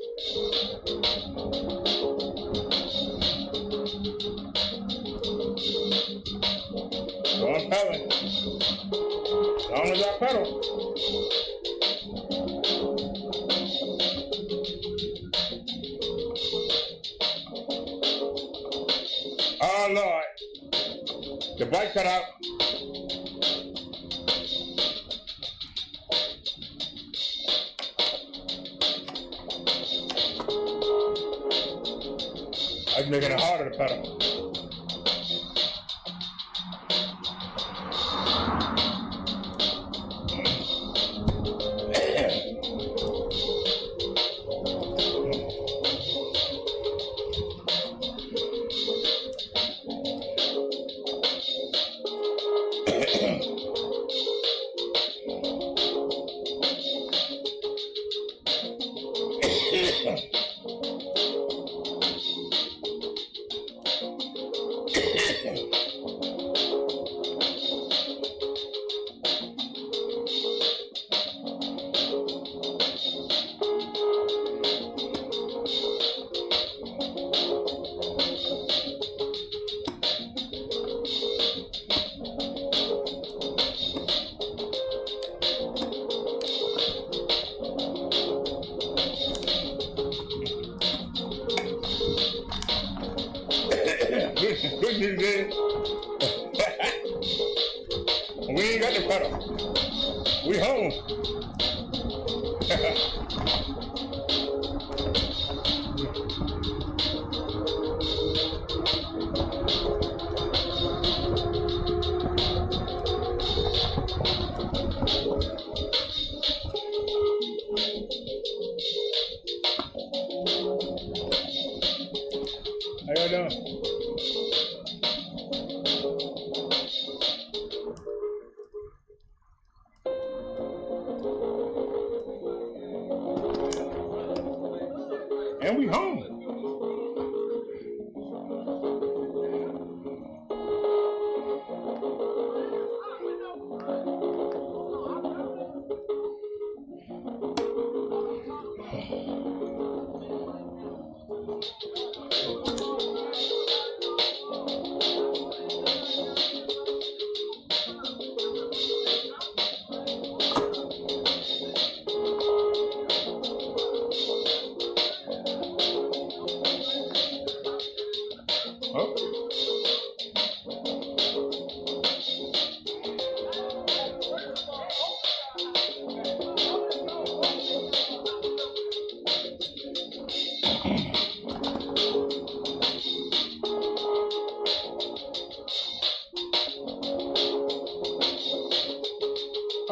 So I'm pedaling. As long as I pedal. Oh Lord. The bike cut out. I was making it harder to pedal. We ain't got the cutter. We home. How y'all doing? And we home.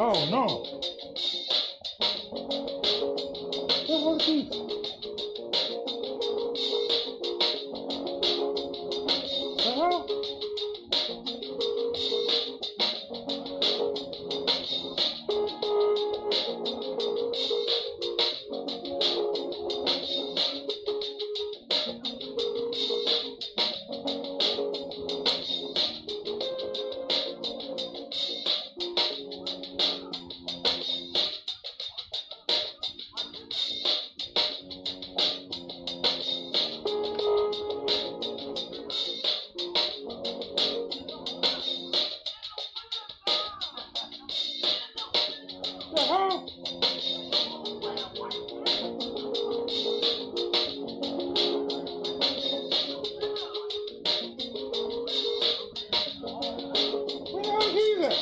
Oh no. Where are the keys? The hell? The hell? Where the hell is he at?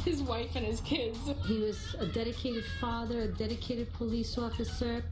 His wife and his kids. He was a dedicated father, a dedicated police officer.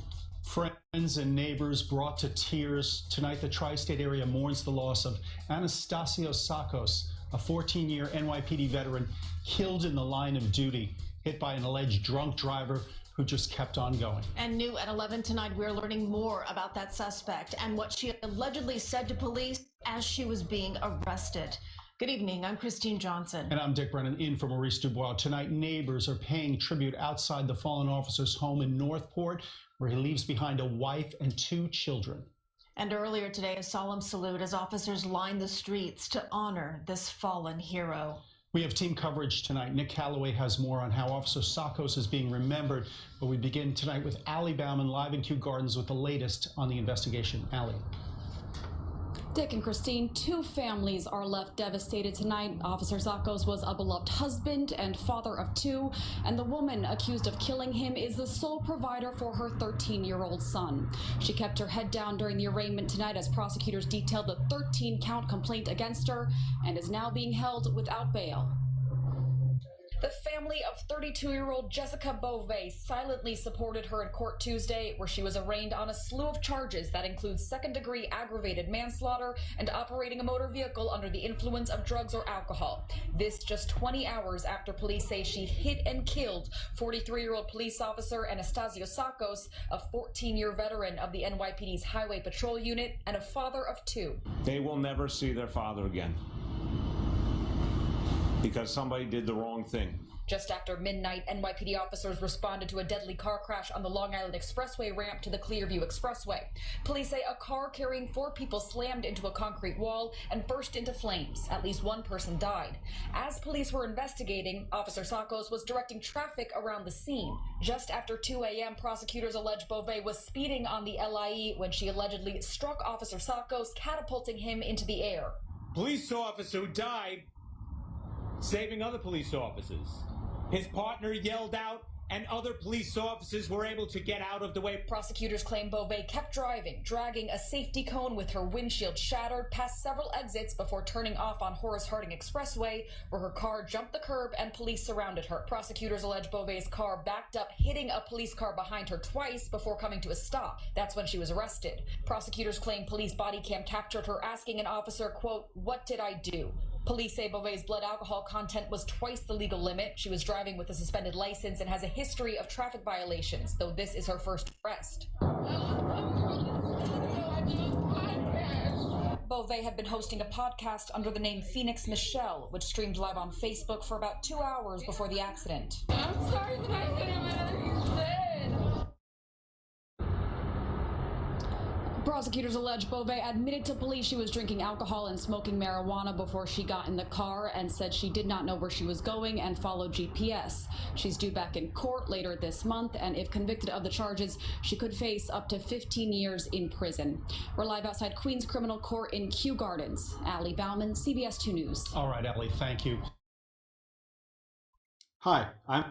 Friends and neighbors brought to tears. Tonight, the tri-state area mourns the loss of Anastasio Sakos, a 14-year NYPD veteran killed in the line of duty, hit by an alleged drunk driver who just kept on going. And new at 11 tonight, we're learning more about that suspect and what she allegedly said to police as she was being arrested. Good evening, I'm Christine Johnson. And I'm Dick Brennan, in for Maurice Dubois. Tonight, neighbors are paying tribute outside the fallen officer's home in Northport, where he leaves behind a wife and 2 children. And earlier today, a solemn salute as officers line the streets to honor this fallen hero. We have team coverage tonight. Nick Calloway has more on how Officer Sakos is being remembered. But we begin tonight with Allie Bauman, live in Kew Gardens, with the latest on the investigation. Allie. Dick and Christine, 2 families are left devastated tonight. Officer Sakos was a beloved husband and father of 2, and the woman accused of killing him is the sole provider for her 13-year-old son. She kept her head down during the arraignment tonight as prosecutors detailed the 13-count complaint against her and is now being held without bail. The family of 32-year-old Jessica Beauvais silently supported her in court Tuesday, where she was arraigned on a slew of charges that include second-degree aggravated manslaughter and operating a motor vehicle under the influence of drugs or alcohol. This just 20 hours after police say she hit and killed 43-year-old police officer Anastasio Sakos, a 14-year veteran of the NYPD's Highway Patrol Unit and a father of two. They will never see their father again because somebody did the wrong thing. Just after midnight, NYPD officers responded to a deadly car crash on the Long Island Expressway ramp to the Clearview Expressway. Police say a car carrying 4 people slammed into a concrete wall and burst into flames. At least one person died. As police were investigating, Officer Sakos was directing traffic around the scene. Just after 2 a.m., prosecutors allege Beauvais was speeding on the LIE when she allegedly struck Officer Sakos, catapulting him into the air. Police officer who died saving other police officers. His partner yelled out, and other police officers were able to get out of the way. Prosecutors claim Beauvais kept driving, dragging a safety cone with her windshield shattered past several exits before turning off on Horace Harding Expressway, where her car jumped the curb and police surrounded her. Prosecutors allege Beauvais' car backed up, hitting a police car behind her twice before coming to a stop. That's when she was arrested. Prosecutors claim police body cam captured her asking an officer, quote, "What did I do?" Police say Beauvais' blood alcohol content was twice the legal limit. She was driving with a suspended license and has a history of traffic violations, though this is her first arrest. Beauvais had been hosting a podcast under the name Phoenix Michelle, which streamed live on Facebook for about 2 hours before the accident. I'm sorry that I hit him and you said. Prosecutors allege Beauvais admitted to police she was drinking alcohol and smoking marijuana before she got in the car and said she did not know where she was going and followed GPS. She's due back in court later this month, and if convicted of the charges, she could face up to 15 years in prison. We're live outside Queens Criminal Court in Kew Gardens. Allie Bauman, CBS 2 News. All right, Allie, thank you. Hi, I'm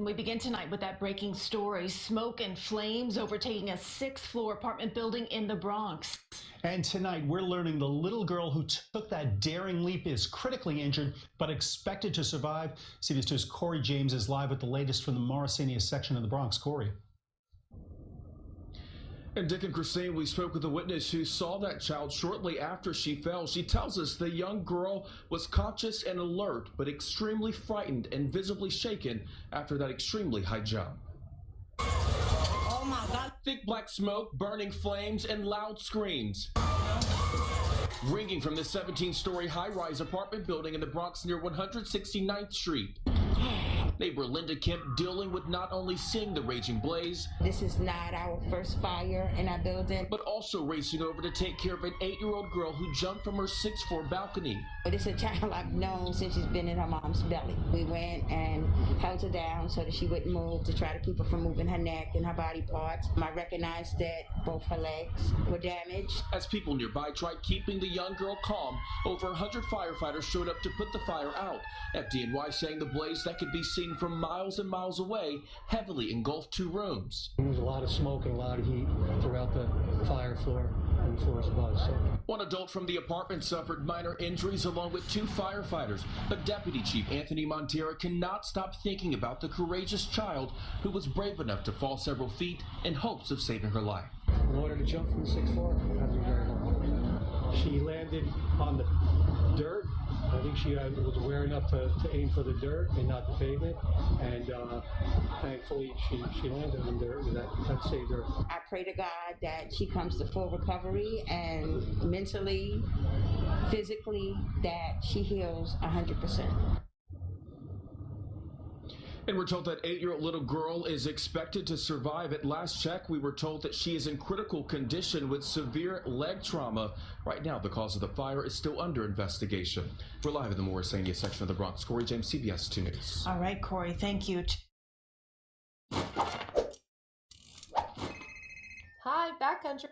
We begin tonight with that breaking story. Smoke and flames overtaking a 6th-floor apartment building in the Bronx. And tonight, we're learning the little girl who took that daring leap is critically injured, but expected to survive. CBS 2's Corey James is live with the latest from the Morrisania section of the Bronx. Corey. And Dick and Christine, we spoke with a witness who saw that child shortly after she fell. She tells us the young girl was conscious and alert, but extremely frightened and visibly shaken after that extremely high jump. Oh my God. Thick black smoke, burning flames, and loud screams ringing from the 17-story high-rise apartment building in the Bronx near 169th Street. Neighbor Linda Kemp dealing with not only seeing the raging blaze, This is not our first fire in our building. but also racing over to take care of an 8-year-old girl who jumped from her 6th-floor balcony. This is a child I've known since she's been in her mom's belly. We went and held her down so that she wouldn't move to try to keep her from moving her neck and her body parts. I recognized that both her legs were damaged. As people nearby tried keeping the young girl calm, over 100 firefighters showed up to put the fire out. FDNY saying the blaze that could be seen from miles and miles away heavily engulfed 2 rooms. There was a lot of smoke and a lot of heat throughout the fire floor and the floors above. So. One adult from the apartment suffered minor injuries along with 2 firefighters, but Deputy Chief Anthony Montero cannot stop thinking about the courageous child who was brave enough to fall several feet in hopes of saving her life. In order to jump from the 6th floor, it had to be very long. She landed on the dirt I think she was aware enough to aim for the dirt and not the pavement, and thankfully she landed on dirt, and that saved her. I pray to God that she comes to full recovery and mentally, physically, that she heals 100%. And we're told that 8-year-old little girl is expected to survive. At last check, we were told that she is in critical condition with severe leg trauma. Right now, the cause of the fire is still under investigation. We're live in the Morrisania section of the Bronx. Corey James, CBS 2 News. All right, Corey, thank you. Hi, backcountry.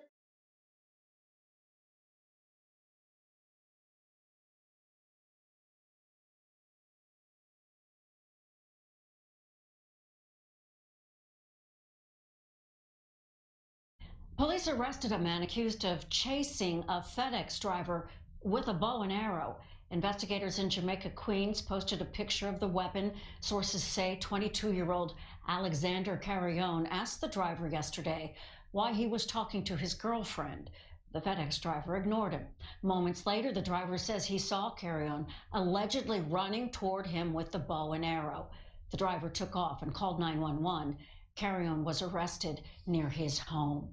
Police arrested a man accused of chasing a FedEx driver with a bow and arrow. Investigators in Jamaica, Queens posted a picture of the weapon. Sources say 22-year-old Alexander Carrion asked the driver yesterday why he was talking to his girlfriend. The FedEx driver ignored him. Moments later, the driver says he saw Carrion allegedly running toward him with the bow and arrow. The driver took off and called 911. Carrion was arrested near his home.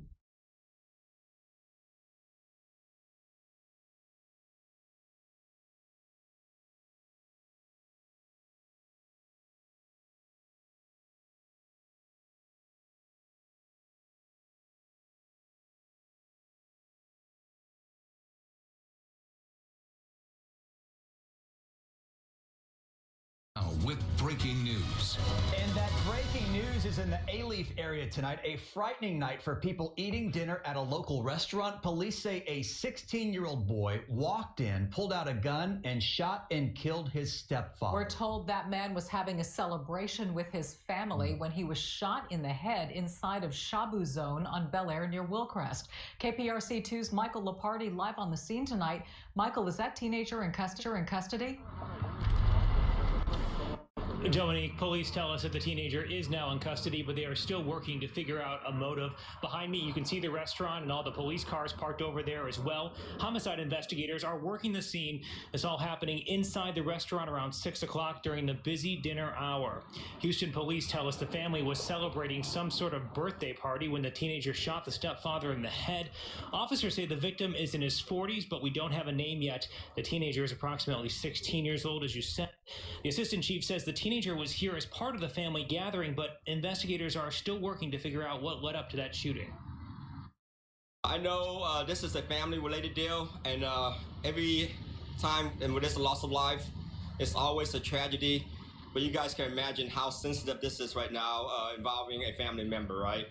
With breaking news. And that breaking news is in the A-Leaf area tonight. A frightening night for people eating dinner at a local restaurant. Police say a 16-year-old boy walked in, pulled out a gun, and shot and killed his stepfather. We're told that man was having a celebration with his family when he was shot in the head inside of Shabu Zone on Bel Air near Willcrest. KPRC 2's Michael Lepardi live on the scene tonight. Michael, is that teenager in custody? Dominique, police tell us that the teenager is now in custody, but they are still working to figure out a motive. Behind me, you can see the restaurant and all the police cars parked over there as well. Homicide investigators are working the scene. It's all happening inside the restaurant around 6 o'clock during the busy dinner hour. Houston police tell us the family was celebrating some sort of birthday party when the teenager shot the stepfather in the head. Officers say the victim is in his 40s, but we don't have a name yet. The teenager is approximately 16 years old, as you said. The assistant chief says the teenager was here as part of the family gathering, but investigators are still working to figure out what led up to that shooting. I know this is a family-related deal, and every time and when there's a loss of life, it's always a tragedy. But you guys can imagine how sensitive this is right now, involving a family member, right?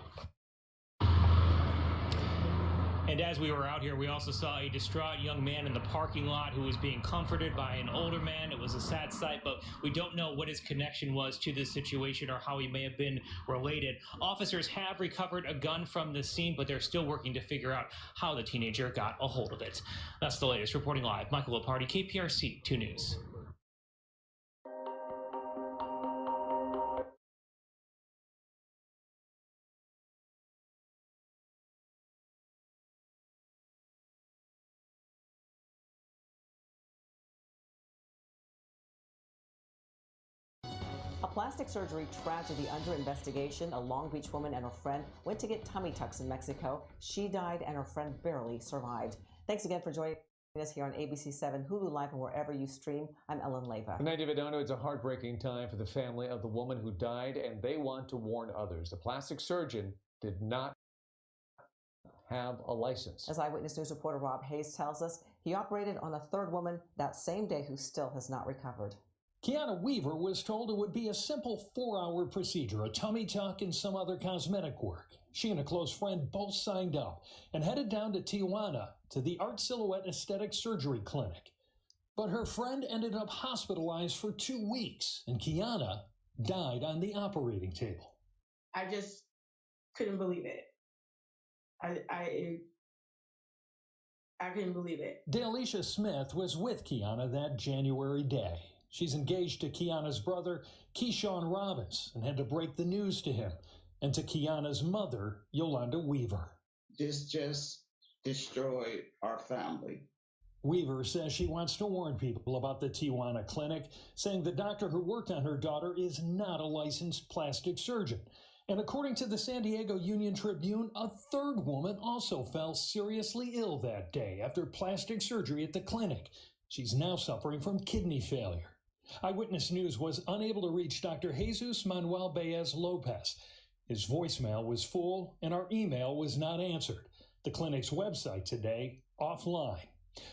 And as we were out here, we also saw a distraught young man in the parking lot who was being comforted by an older man. It was a sad sight, but we don't know what his connection was to this situation or how he may have been related. Officers have recovered a gun from the scene, but they're still working to figure out how the teenager got a hold of it. That's the latest. Reporting live, Michael Lepardi, KPRC 2 News. A plastic surgery tragedy under investigation. A Long Beach woman and her friend went to get tummy tucks in Mexico. She died and her friend barely survived. Thanks again for joining us here on ABC 7, Hulu Live, and wherever you stream. I'm Ellen Leyva. Good night, David Dono. It's a heartbreaking time for the family of the woman who died, and they want to warn others. The plastic surgeon did not have a license. As Eyewitness News reporter Rob Hayes tells us, he operated on a third woman that same day who still has not recovered. Kiana Weaver was told it would be a simple 4-hour procedure, a tummy tuck and some other cosmetic work. She and a close friend both signed up and headed down to Tijuana to the Art Silhouette Aesthetic Surgery Clinic. But her friend ended up hospitalized for 2 weeks, and Kiana died on the operating table. I just couldn't believe it. I couldn't believe it. Dalisha Smith was with Kiana that January day. She's engaged to Kiana's brother, Keyshawn Robbins, and had to break the news to him and to Kiana's mother, Yolanda Weaver. This just destroyed our family. Weaver says she wants to warn people about the Tijuana clinic, saying the doctor who worked on her daughter is not a licensed plastic surgeon. And according to the San Diego Union Tribune, a third woman also fell seriously ill that day after plastic surgery at the clinic. She's now suffering from kidney failure. Eyewitness News was unable to reach Dr. Jesus Manuel Baez Lopez. His voicemail was full and our email was not answered. The clinic's website today, offline.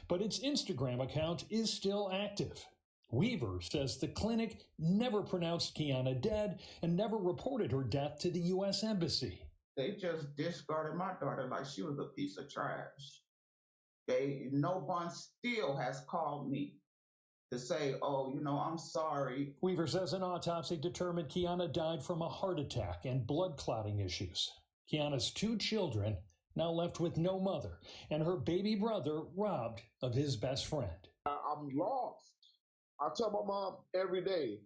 But its Instagram account is still active. Weaver says the clinic never pronounced Kiana dead and never reported her death to the U.S. Embassy. They just discarded my daughter like she was a piece of trash. No one still has called me to say, oh, I'm sorry. Weaver says an autopsy determined Kiana died from a heart attack and blood clotting issues. Kiana's 2 children now left with no mother, and her baby brother robbed of his best friend. I'm lost. I tell my mom every day,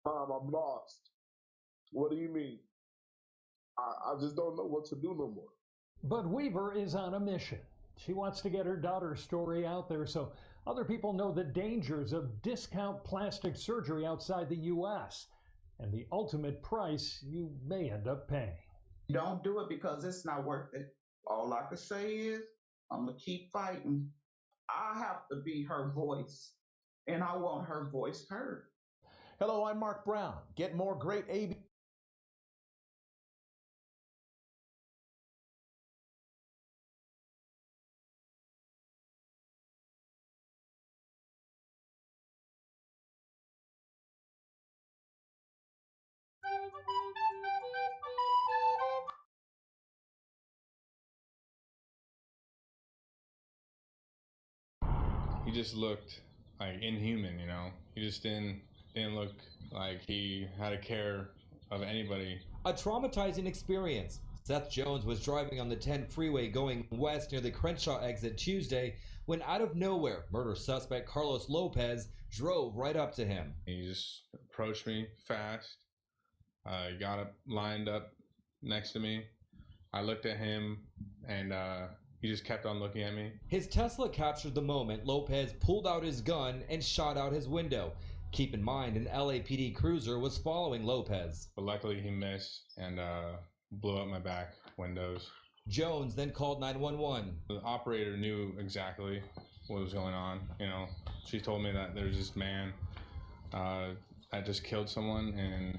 Mom, I'm lost. What do you mean? I just don't know what to do no more. But Weaver is on a mission. She wants to get her daughter's story out there so other people know the dangers of discount plastic surgery outside the U.S. and the ultimate price you may end up paying. Don't do it because it's not worth it. All I can say is I'm going to keep fighting. I have to be her voice, and I want her voice heard. Hello, I'm Mark Brown. Get more great ABC. He just looked like inhuman, He just didn't look like he had a care of anybody. A traumatizing experience. Seth Jones was driving on the 10 freeway going west near the Crenshaw exit Tuesday when out of nowhere, murder suspect Carlos Lopez drove right up to him. He just approached me fast. He got up, lined up next to me. I looked at him and he just kept on looking at me. His Tesla captured the moment Lopez pulled out his gun and shot out his window. Keep in mind, an LAPD cruiser was following Lopez. But luckily he missed and blew up my back windows. Jones then called 911. The operator knew exactly what was going on. She told me that there's this man that just killed someone in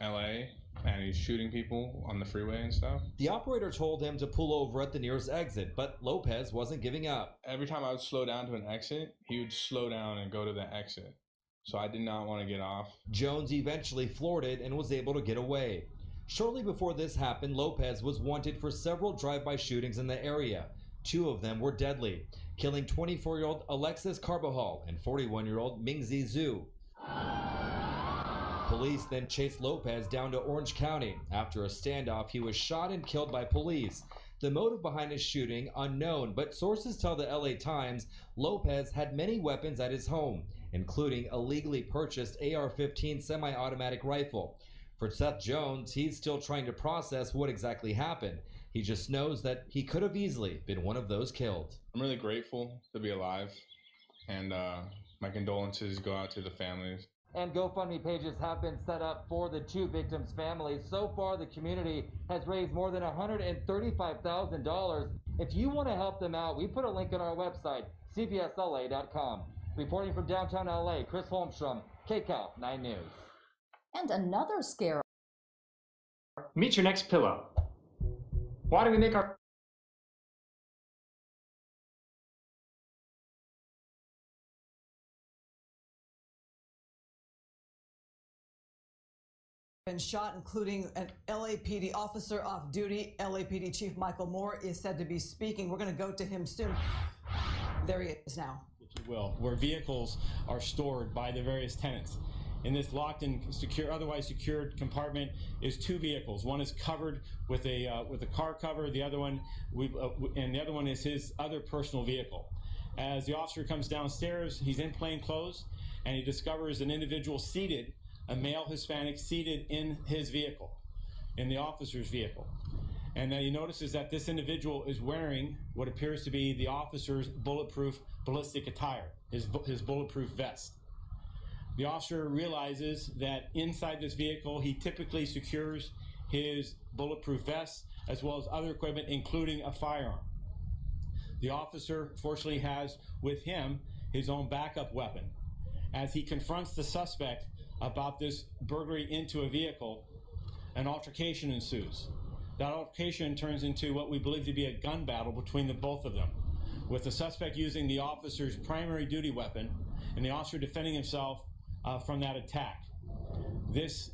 LA and he's shooting people on the freeway and stuff. The operator told him to pull over at the nearest exit, but Lopez wasn't giving up. Every time I would slow down to an exit, he would slow down and go to the exit. So I did not want to get off. Jones eventually floored it and was able to get away. Shortly before this happened, Lopez was wanted for several drive-by shootings in the area. 2 of them were deadly, killing 24-year-old Alexis Carbajal and 41-year-old Mingzi Zhu. Police then chased Lopez down to Orange County. After a standoff, he was shot and killed by police. The motive behind his shooting, unknown, but sources tell the LA Times Lopez had many weapons at his home, including a legally purchased AR-15 semi-automatic rifle. For Seth Jones, he's still trying to process what exactly happened. He just knows that he could have easily been one of those killed. I'm really grateful to be alive, and my condolences go out to the families. And GoFundMe pages have been set up for the 2 victims' families. So far, the community has raised more than $135,000. If you want to help them out, we put a link on our website, cbsla.com. Reporting from downtown LA, Chris Holmstrom, KCAL 9 News. And another scare. Meet your next pillow. Why do we make our been shot, including an LAPD officer off duty. LAPD Chief Michael Moore is said to be speaking. We're going to go to him soon. There he is now. If you will, where vehicles are stored by the various tenants. In this locked and secure, otherwise secured compartment is 2 vehicles. One is covered with a car cover. The other one, and the other one is his other personal vehicle. As the officer comes downstairs, he's in plain clothes, and he discovers an individual seated, a male Hispanic seated in his vehicle, in the officer's vehicle. And then he notices that this individual is wearing what appears to be the officer's bulletproof ballistic attire, his bulletproof vest. The officer realizes that inside this vehicle, he typically secures his bulletproof vest as well as other equipment, including a firearm. The officer, fortunately, has with him his own backup weapon. As he confronts the suspect about this burglary into a vehicle, an altercation ensues. That altercation turns into what we believe to be a gun battle between the both of them, with the suspect using the officer's primary duty weapon and the officer defending himself from that attack. This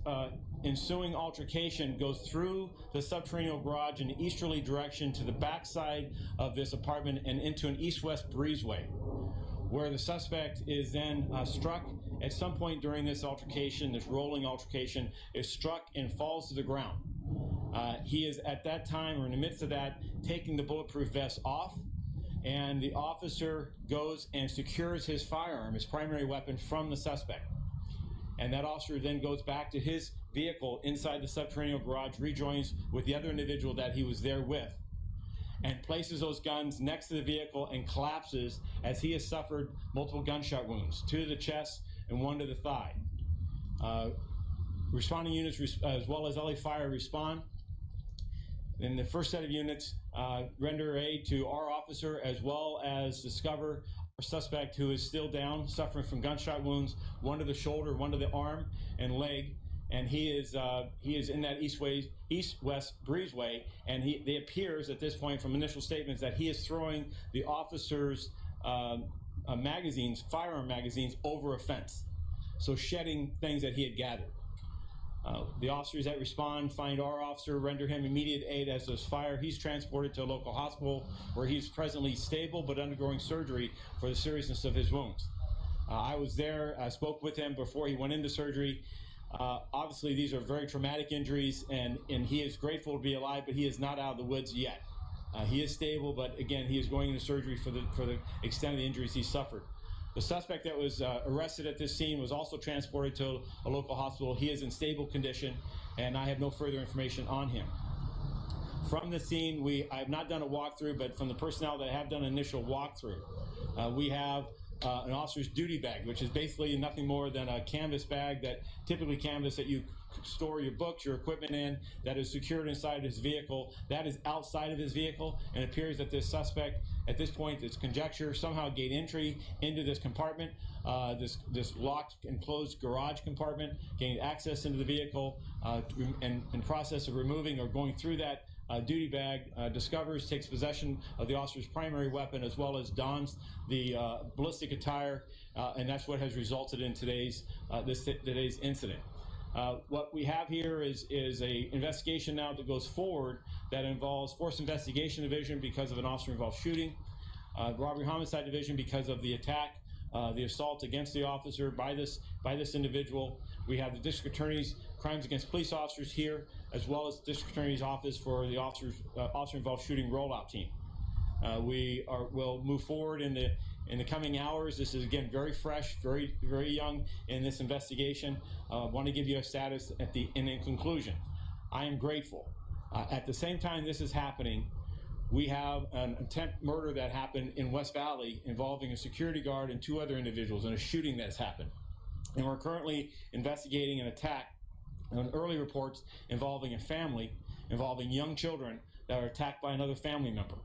ensuing altercation goes through the subterranean garage in an easterly direction to the backside of this apartment and into an east-west breezeway, where the suspect is then struck at some point during this altercation. This rolling altercation is struck and falls to the ground. He is at that time, or in the midst of that, taking the bulletproof vest off, and the officer goes and secures his firearm, his primary weapon, from the suspect. And that officer then goes back to his vehicle inside the subterranean garage, rejoins with the other individual that he was there with, and places those guns next to the vehicle and collapses as he has suffered multiple gunshot wounds, 2 to the chest and 1 to the thigh. Responding units as well as LA Fire respond. Then the first set of units render aid to our officer as well as discover our suspect, who is still down, suffering from gunshot wounds, 1 to the shoulder, 1 to the arm and leg, and he is in that east-west breezeway, and it appears at this point from initial statements that he is throwing the officer's firearm magazines over a fence, so shedding things that he had gathered. The officers that respond find our officer, render him immediate aid as there's fire. He's transported to a local hospital where he's presently stable but undergoing surgery for the seriousness of his wounds. I was there, I spoke with him before he went into surgery. Obviously, these are very traumatic injuries, and he is grateful to be alive, but he is not out of the woods yet. He is stable, but again, he is going into surgery for the extent of the injuries he suffered. The suspect that was arrested at this scene was also transported to a local hospital. He is in stable condition, and I have no further information on him. From the scene, I have not done a walkthrough, but from the personnel that have done an initial walkthrough, we have an officer's duty bag, which is basically nothing more than a canvas bag, that typically canvas that you store your books, your equipment in, that is secured inside his vehicle. That is outside of his vehicle, and it appears that this suspect, at this point, it's conjecture, somehow gained entry into this compartment, this locked and closed garage compartment, gained access into the vehicle, and in process of removing or going through that duty bag, discovers, takes possession of the officer's primary weapon, as well as dons the ballistic attire, and that's what has resulted in today's incident. What we have here is a investigation now that goes forward that involves Force Investigation Division because of an officer-involved shooting, Robbery Homicide Division because of the attack, the assault against the officer by this individual. We have the District Attorney's Crimes Against Police Officers here, as well as the District Attorney's Office for the officer-involved shooting rollout team. We'll move forward in the coming hours. This is, again, very fresh, very, very young in this investigation. I want to give you a status in conclusion. I am grateful. At the same time this is happening, we have an attempt murder that happened in West Valley involving a security guard and 2 other individuals, and a shooting that's happened. And we're currently investigating an attack on early reports involving a family, involving young children that are attacked by another family member.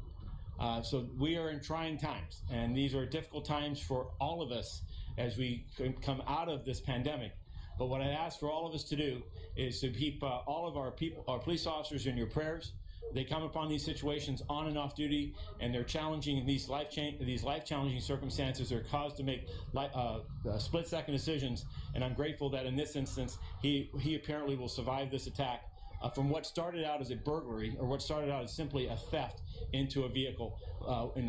So we are in trying times, and these are difficult times for all of us as we come out of this pandemic. But what I ask for all of us to do is to keep all of our police officers in your prayers. They come upon these situations on and off duty, and they're challenging these life-challenging circumstances. They're caused to make split-second decisions, and I'm grateful that in this instance, he apparently will survive this attack from what started out as a burglary, or what started out as simply a theft into a vehicle.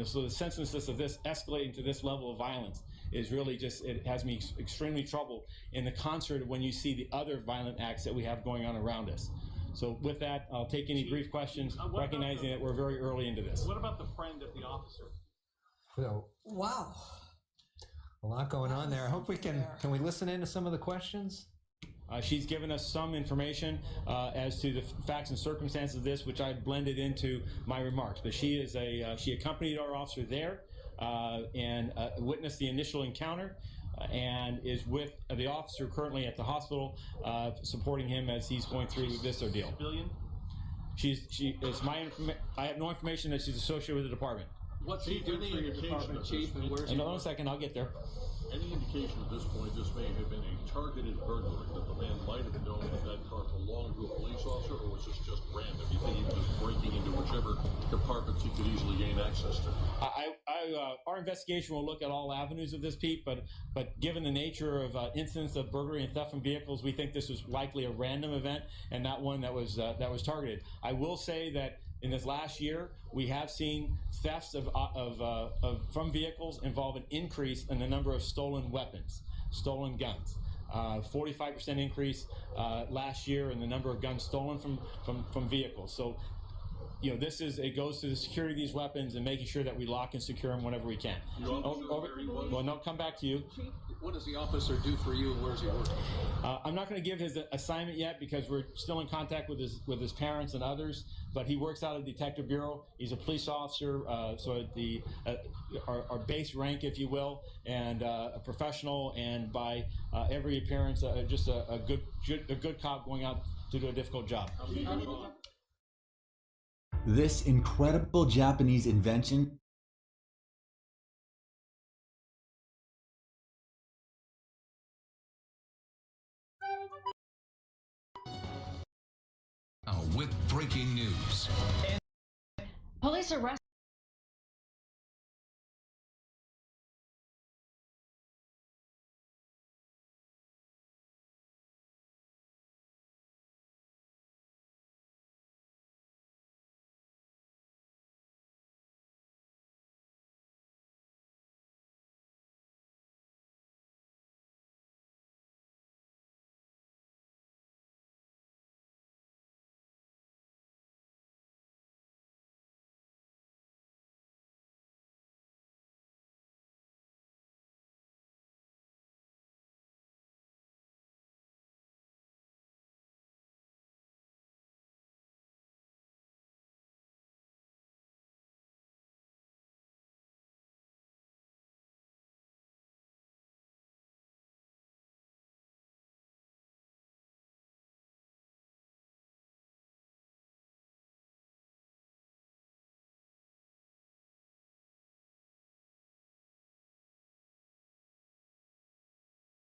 So the senselessness of this escalating to this level of violence is really just, it has me extremely troubled in the concert of when you see the other violent acts that we have going on around us. So with that, I'll take any brief questions, recognizing that we're very early into this. What about the friend of the officer? So, wow. A lot going on there. I hope we can we listen into some of the questions? She's given us some information as to the facts and circumstances of this, which I blended into my remarks. But she accompanied our officer there and witnessed the initial encounter. And is with the officer currently at the hospital, supporting him as he's going through this ordeal. I have no information that she's associated with the department. What's he doing for your department, Chief, and where's he? Hold on a second, I'll get there. Any indication at this point this may have been a targeted burglary, that the man might have known that car belonged to a police officer, or was this just random? You think he was just breaking into whichever compartments he could easily gain access to? Our investigation will look at all avenues of this, Pete, but given the nature of incidents of burglary and theft from vehicles, we think this was likely a random event and not one that was targeted. I will say that in this last year, we have seen thefts from vehicles involve an increase in the number of stolen weapons, stolen guns. 45% increase last year in the number of guns stolen from vehicles. So, it goes to the security of these weapons and making sure that we lock and secure them whenever we can. Well, no, come back to you. What does the officer do for you, and where does he work? I'm not going to give his assignment yet because we're still in contact with his parents and others. But he works out of the Detective Bureau. He's a police officer, so our base rank, if you will, and a professional, and by every appearance, just a good cop going out to do a difficult job. This incredible Japanese invention with breaking news. Police arrested